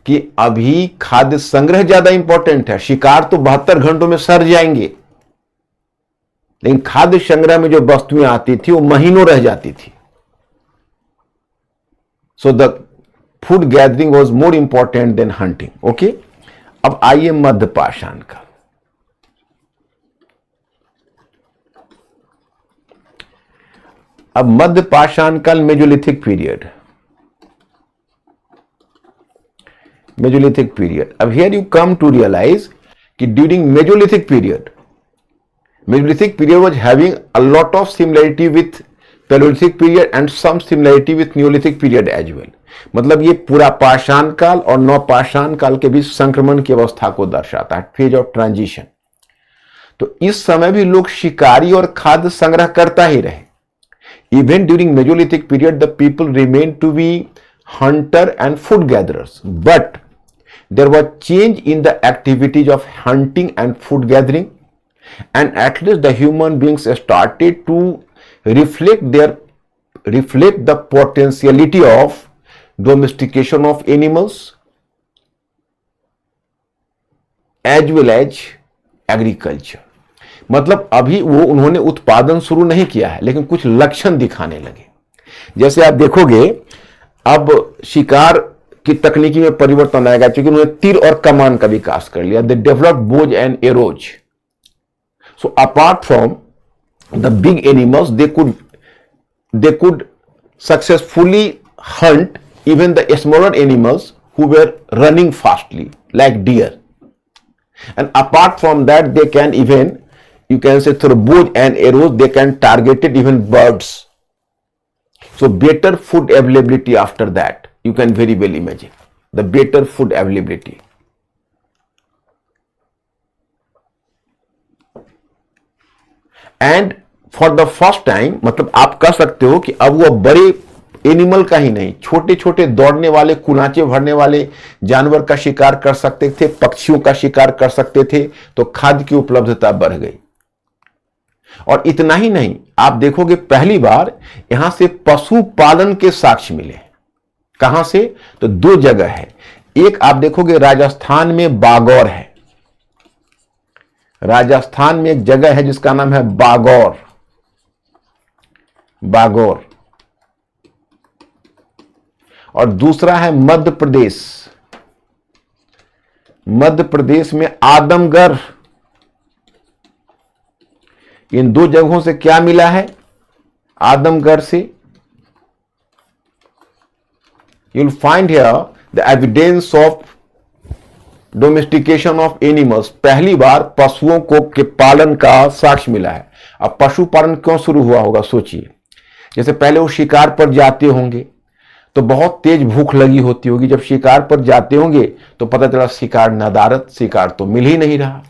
कि अभी खाद्य संग्रह ज्यादा important है. शिकार तो 72 घंटों में सर जाएंगे, लेकिन खाद्य संग्रह में जो वस्तुएं आती थी वो महीनों रह जाती थी. So the food gathering was more important than hunting. Okay, अब आइए मध्य पाषाण काल. अब मध्य पाषाण काल मेजोलिथिक पीरियड. Mesolithic period. अब here you come to realise कि during mesolithic period was having a lot of similarity with Paleolithic period and some similarity with Neolithic period as well. मतलब ये पूरा पाषाण काल और नवपाषाण काल के बीच संक्रमण की अवस्था को दर्शाता है, फेज ऑफ ट्रांजिशन. तो इस समय भी लोग शिकारी और खाद्य संग्रह करता ही रहे. Even during mesolithic period the people remain to be hunter and food gatherers, but there was change in the activities of hunting and food gathering, and at least the human beings started to reflect the potentiality of domestication of animals as well as agriculture. मतलब अभी वो उन्होंने उत्पादन शुरू नहीं किया है, लेकिन कुछ लक्षण दिखाने लगे. जैसे आप देखोगे अब शिकार की तकनीकी में परिवर्तन आएगा, क्योंकि उन्होंने तीर और कमान का विकास कर लिया. They developed Bhoj and arrows. So apart from the big animals, they could successfully hunt even the smaller animals who were running fastly, like deer. And apart from that, they can even, you can say through bow and arrows, they can target it even birds. So better food availability after that, you can very well imagine the better food availability. And for the first time, मतलब आप कह सकते हो कि अब वो बड़े animal का ही नहीं, छोटे छोटे दौड़ने वाले, कुनाचे भरने वाले जानवर का शिकार कर सकते थे, पक्षियों का शिकार कर सकते थे. तो खाद्य की उपलब्धता बढ़ गई. और इतना ही नहीं, आप देखोगे पहली बार यहां से पशुपालन के साक्ष्य मिले। कहां से? तो दो जगह है। एक आप देखोगे राजस्थान में बागौर है, राजस्थान में एक जगह है जिसका नाम है बागौर, बागौर। और दूसरा है मध्य प्रदेश, मध्य प्रदेश में आदमगढ़। इन दो जगहों से क्या मिला है? आदमगढ़ से you'll find here the evidence of domestication of animals। पहली बार पशुओं को के पालन का साक्ष्य मिला है। अब पशुपालन क्यों शुरू हुआ होगा सोचिए। जैसे पहले वो शिकार पर जाते होंगे तो बहुत तेज भूख लगी होती होगी, जब शिकार पर जाते होंगे तो पता चला शिकार नदारत, शिकार तो मिल ही नहीं रहा,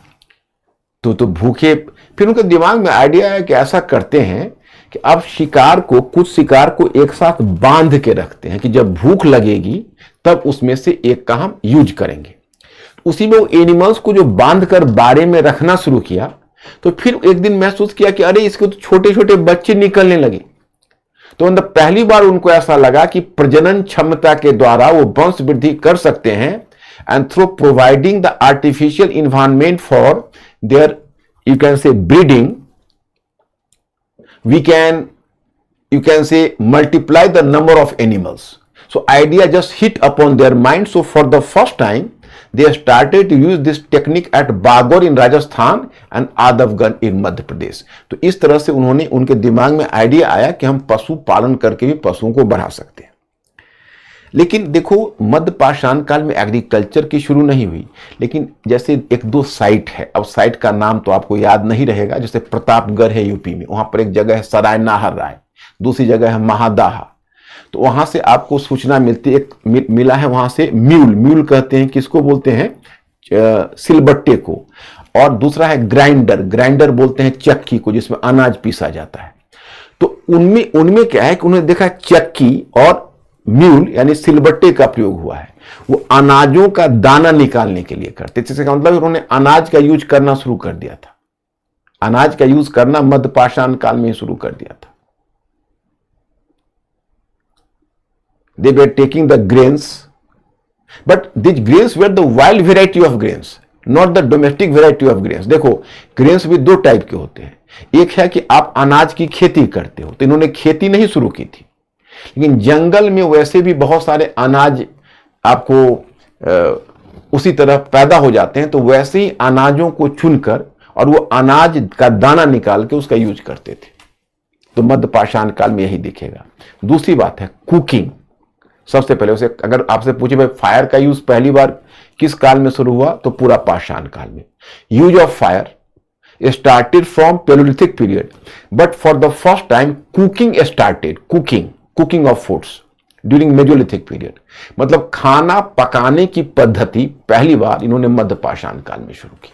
तो भूखे। फिर उनके दिमाग में आइडिया है कि ऐसा करते हैं कि अब शिकार को, कुछ शिकार को एक साथ बांध के रखते हैं कि जब भूख लगेगी तब उसमें से एक का हम यूज करेंगे। उसी में वो एनिमल्स को जो बांध कर बारे में रखना शुरू किया, तो फिर एक दिन महसूस किया कि अरे इसके तो छोटे छोटे बच्चे निकलने लगे। तो मतलब पहली बार उनको ऐसा लगा कि प्रजनन क्षमता के द्वारा वो वंश वृद्धि कर सकते हैं, and through providing the artificial environment for their you can say breeding, we can, you can say, multiply the number of animals. So idea just hit upon their mind. So for the first time they started to use this technique at Bagor in Rajasthan and Adavgarh in Madhya Pradesh। तो इस तरह से उन्होंने, उनके दिमाग में idea आया कि हम पशु पालन करके भी पशुओं को बढ़ा सकते हैं। लेकिन देखो, मध्य पाषाण काल में एग्रीकल्चर की शुरू नहीं हुई, लेकिन जैसे एक दो साइट है, अब साइट का नाम तो आपको याद नहीं रहेगा। जैसे प्रतापगढ़ है यूपी में, वहां पर एक जगह है सराय नाहर राय, दूसरी जगह है महादाहा। तो वहां से आपको सूचना मिलती है, एक मिला है वहां से म्यूल, म्यूल कहते हैं किसको बोलते हैं? सिलबट्टे को। और दूसरा है ग्राइंडर, ग्राइंडर बोलते हैं चक्की को जिसमें अनाज पीसा जाता है। तो उनमें क्या है कि उन्होंने देखा चक्की और म्यूल यानी सिलबट्टे का प्रयोग हुआ है, वो अनाजों का दाना निकालने के लिए करते। जिसका मतलब उन्होंने अनाज का यूज करना शुरू कर दिया था। अनाज का यूज करना मध्य पाषाण काल में ही शुरू कर दिया था। They were taking the grains, but these grains were the wild variety of grains, not the domestic variety of grains। देखो, grains भी दो टाइप के होते हैं। एक है कि आप अनाज की खेती करते हो, तो इन्होंने खेती नहीं शुरू की थी, लेकिन जंगल में वैसे भी बहुत सारे अनाज आपको उसी तरह पैदा हो जाते हैं, तो वैसे ही अनाजों को चुनकर और वो अनाज का दाना निकाल के उसका यूज करते थे। तो मध्य पाषाण काल में यही दिखेगा। दूसरी बात है कुकिंग। सबसे पहले उसे अगर आपसे पूछे भाई फायर का यूज पहली बार किस काल में शुरू हुआ, तो पूरा पाषाण काल में। Use of fire started from Palaeolithic period, but for the first time cooking started, cooking of foods during Mesolithic period. मतलब खाना पकाने की पद्धति पहली बार इन्होंने मध्य पाषाण काल में शुरू की।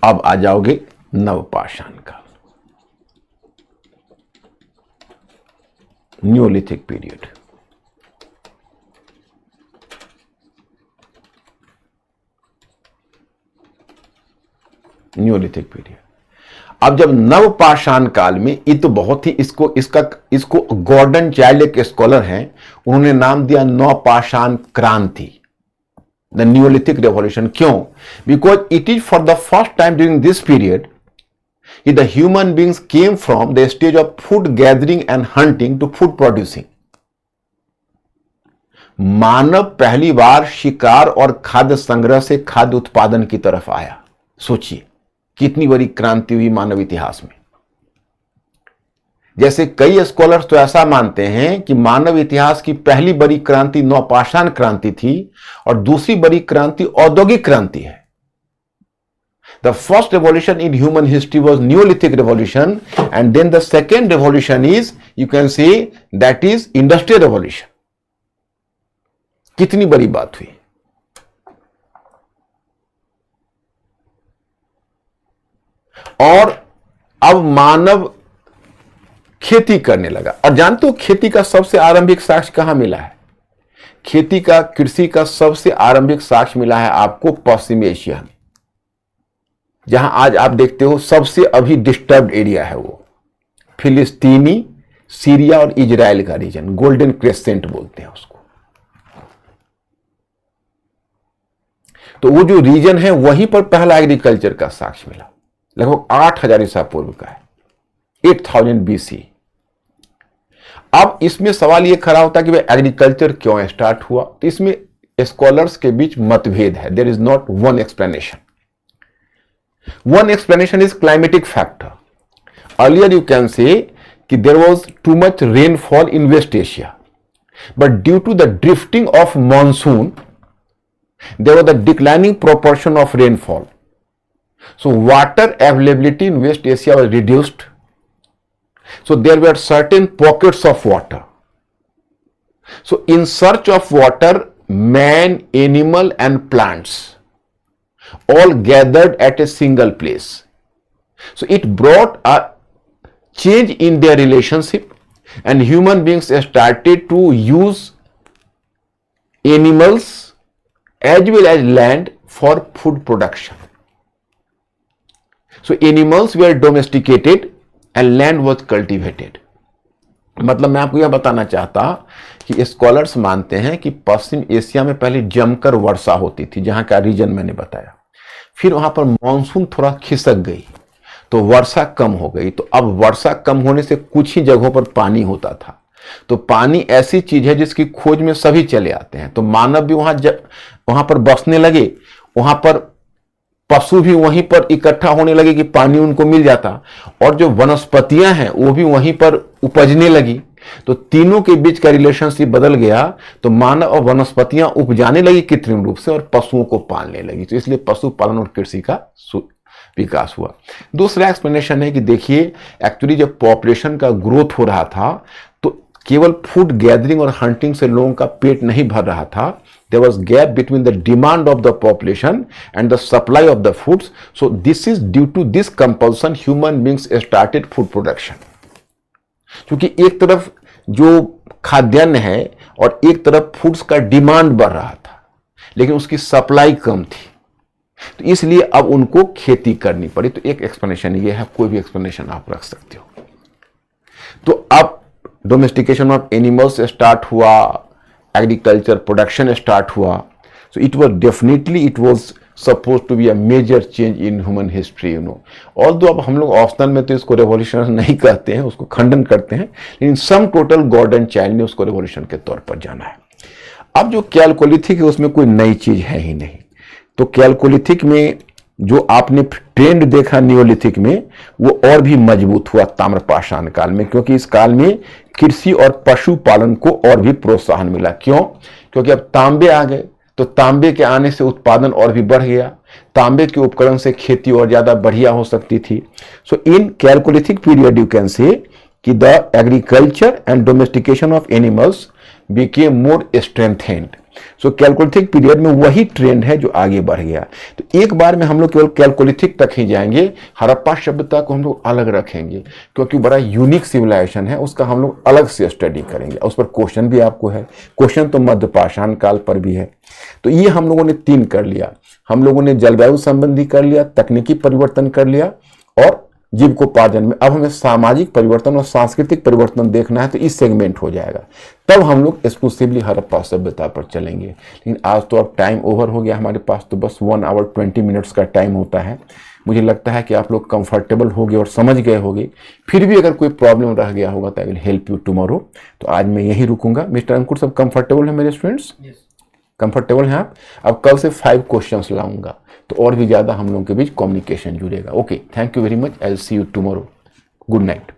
अब आ जाओगे नव पाषाण काल, न्यूलिथिक पीरियड। Neolithic period. अब जब नव पाषाण काल में, ये तो बहुत ही इसको गॉर्डन चाइल्ड एक स्कॉलर हैं, उन्होंने नाम दिया नवपाषाण क्रांति, द न्यूलिथिक रेवोल्यूशन। क्यों? Because it is for the first time during this period the human beings came from the stage of food gathering and hunting to food producing। मानव पहली बार शिकार और खाद्य संग्रह से खाद्य उत्पादन की तरफ आया। सोचिए कितनी बड़ी क्रांति हुई मानव इतिहास में। जैसे कई स्कॉलर्स तो ऐसा मानते हैं कि मानव इतिहास की पहली बड़ी क्रांति नवपाषाण क्रांति थी और दूसरी बड़ी क्रांति औद्योगिक क्रांति है। The first revolution in human history was Neolithic revolution, and then the second revolution is, you can say, that is industrial revolution। कितनी बड़ी बात हुई। और अब मानव खेती करने लगा। और जानते हो खेती का सबसे आरंभिक साक्ष्य कहां मिला है? खेती का, कृषि का सबसे आरंभिक साक्ष्य मिला है आपको पश्चिमी एशिया में। जहां आज आप देखते हो सबसे अभी डिस्टर्ब्ड एरिया है वो फिलिस्तीनी, सीरिया और इजराइल का रीजन, गोल्डन क्रेसेंट बोलते हैं उसको। तो वो जो रीजन है वहीं पर पहला एग्रीकल्चर का साक्ष्य मिला, लगभग 8000 ईसा पूर्व का है, 8000 BC। अब इसमें सवाल ये खड़ा होता है कि भाई एग्रीकल्चर क्यों स्टार्ट हुआ, तो इसमें स्कॉलर्स के बीच मतभेद है। There is not one explanation. One explanation is climatic factor. Earlier you can say कि there was too much rainfall in West Asia, but due to the drifting of monsoon there was a declining proportion of rainfall, so water availability in West Asia was reduced, so there were certain pockets of water, so in search of water man, animal and plants all gathered at a single place, so it brought a change in their relationship and human beings started to use animals as well as land for food production. So animals were domesticated and land was cultivated. मतलब मैं आपको यह बताना चाहता कि scholars मानते हैं कि पश्चिम एशिया में पहले जमकर वर्षा होती थी, जहां का रीजन मैंने बताया, फिर वहां पर मॉनसून थोड़ा खिसक गई तो वर्षा कम हो गई। तो अब वर्षा कम होने से कुछ ही जगहों पर पानी होता था, तो पानी ऐसी चीज है जिसकी खोज में सभी चले आते हैं, तो मानव भी वहां पर बसने लगे, वहां पर पशु भी वहीं पर इकट्ठा होने लगे कि पानी उनको मिल जाता, और जो वनस्पतियां हैं वो भी वहीं पर उपजने लगी। तो तीनों के बीच का रिलेशनशिप बदल गया, तो मानव और वनस्पतियां उपजाने लगी कृत्रिम रूप से और पशुओं को पालने लगी। तो इसलिए पशुपालन और कृषि का विकास हुआ। दूसरा एक्सप्लेनेशन है कि देखिए एक्चुअली जब पॉपुलेशन का ग्रोथ हो रहा था तो केवल फूड गैदरिंग और हंटिंग से लोगों का पेट नहीं भर रहा था। There was gap between the demand of the population and the supply of the foods. So this is due to this compulsion human beings started food production. क्योंकि एक तरफ जो खाद्यान्न है और एक तरफ फूड्स का डिमांड बढ़ रहा था, लेकिन उसकी सप्लाई कम थी, तो इसलिए अब उनको खेती करनी पड़ी। तो एक एक्सप्लेनेशन ये है, कोई भी एक्सप्लेनेशन आप रख सकते हो। तो अब डोमेस्टिकेशन ऑफ एनिमल्स स्टार्ट हुआ, एग्रीकल्चर प्रोडक्शन स्टार्ट हुआ। So it was definitely it was suppose to be a major change in human history, you know. Although अब हम लोग ऑप्शनल में तो इसको रेवोल्यूशन नहीं कहते हैं, उसको खंडन करते हैं, लेकिन सम टोटल गॉर्डन चाइल्ड ने उसको रेवोल्यूशन के तौर पर जाना है। अब जो कैलकोलिथिक है उसमें कोई नई चीज है ही नहीं। तो कैलकोलिथिक में जो आपने ट्रेंड देखा नियोलिथिक में, वो और भी मजबूत हुआ ताम्रपाषाण काल में, क्योंकि इस काल में कृषि और पशुपालन को और भी प्रोत्साहन मिला। क्यों? क्योंकि अब तांबे आ गए, तो तांबे के आने से उत्पादन और भी बढ़ गया, तांबे के उपकरण से खेती और ज्यादा बढ़िया हो सकती थी। So in chalcolithic period you can say कि the agriculture and domestication of animals became more strengthened. So chalcolithic period में वही ट्रेंड है जो आगे बढ़ गया। तो एक बार में हम लोग केवल कैलकोलिथिक तक ही जाएंगे, हड़प्पा सभ्यता को हम लोग अलग रखेंगे क्योंकि बड़ा यूनिक सिविलाइजेशन है, उसका हम लोग अलग से स्टडी करेंगे। उस पर क्वेश्चन भी आपको है, क्वेश्चन तो मध्यपाषाण काल पर भी है। तो ये हम लोगों ने 3 कर लिया। हम लोगों ने जलवायु संबंधी कर लिया, तकनीकी परिवर्तन कर लिया और जीविकोपार्जन में। अब हमें सामाजिक परिवर्तन और सांस्कृतिक परिवर्तन देखना है, तो इस सेगमेंट हो जाएगा, तब हम लोग एक्सक्लूसिवली हड़प्पा सभ्यता पर चलेंगे। लेकिन आज तो अब टाइम ओवर हो गया हमारे पास, तो बस 1 आवर 20 मिनट्स का टाइम होता है। मुझे लगता है कि आप लोग कंफर्टेबल हो गए और समझ गए होंगे। फिर भी अगर कोई प्रॉब्लम रह गया होगा तो I will help you tomorrow. तो आज मैं यही रुकूंगा। मिस्टर अंकुर सब कंफर्टेबल है मेरे स्टूडेंट्स? कंफर्टेबल हैं आप? अब कल से 5 क्वेश्चंस लाऊंगा, तो और भी ज्यादा हम लोगों के बीच कम्युनिकेशन जुड़ेगा। Okay, thank you very much. I will see you tomorrow. Good night.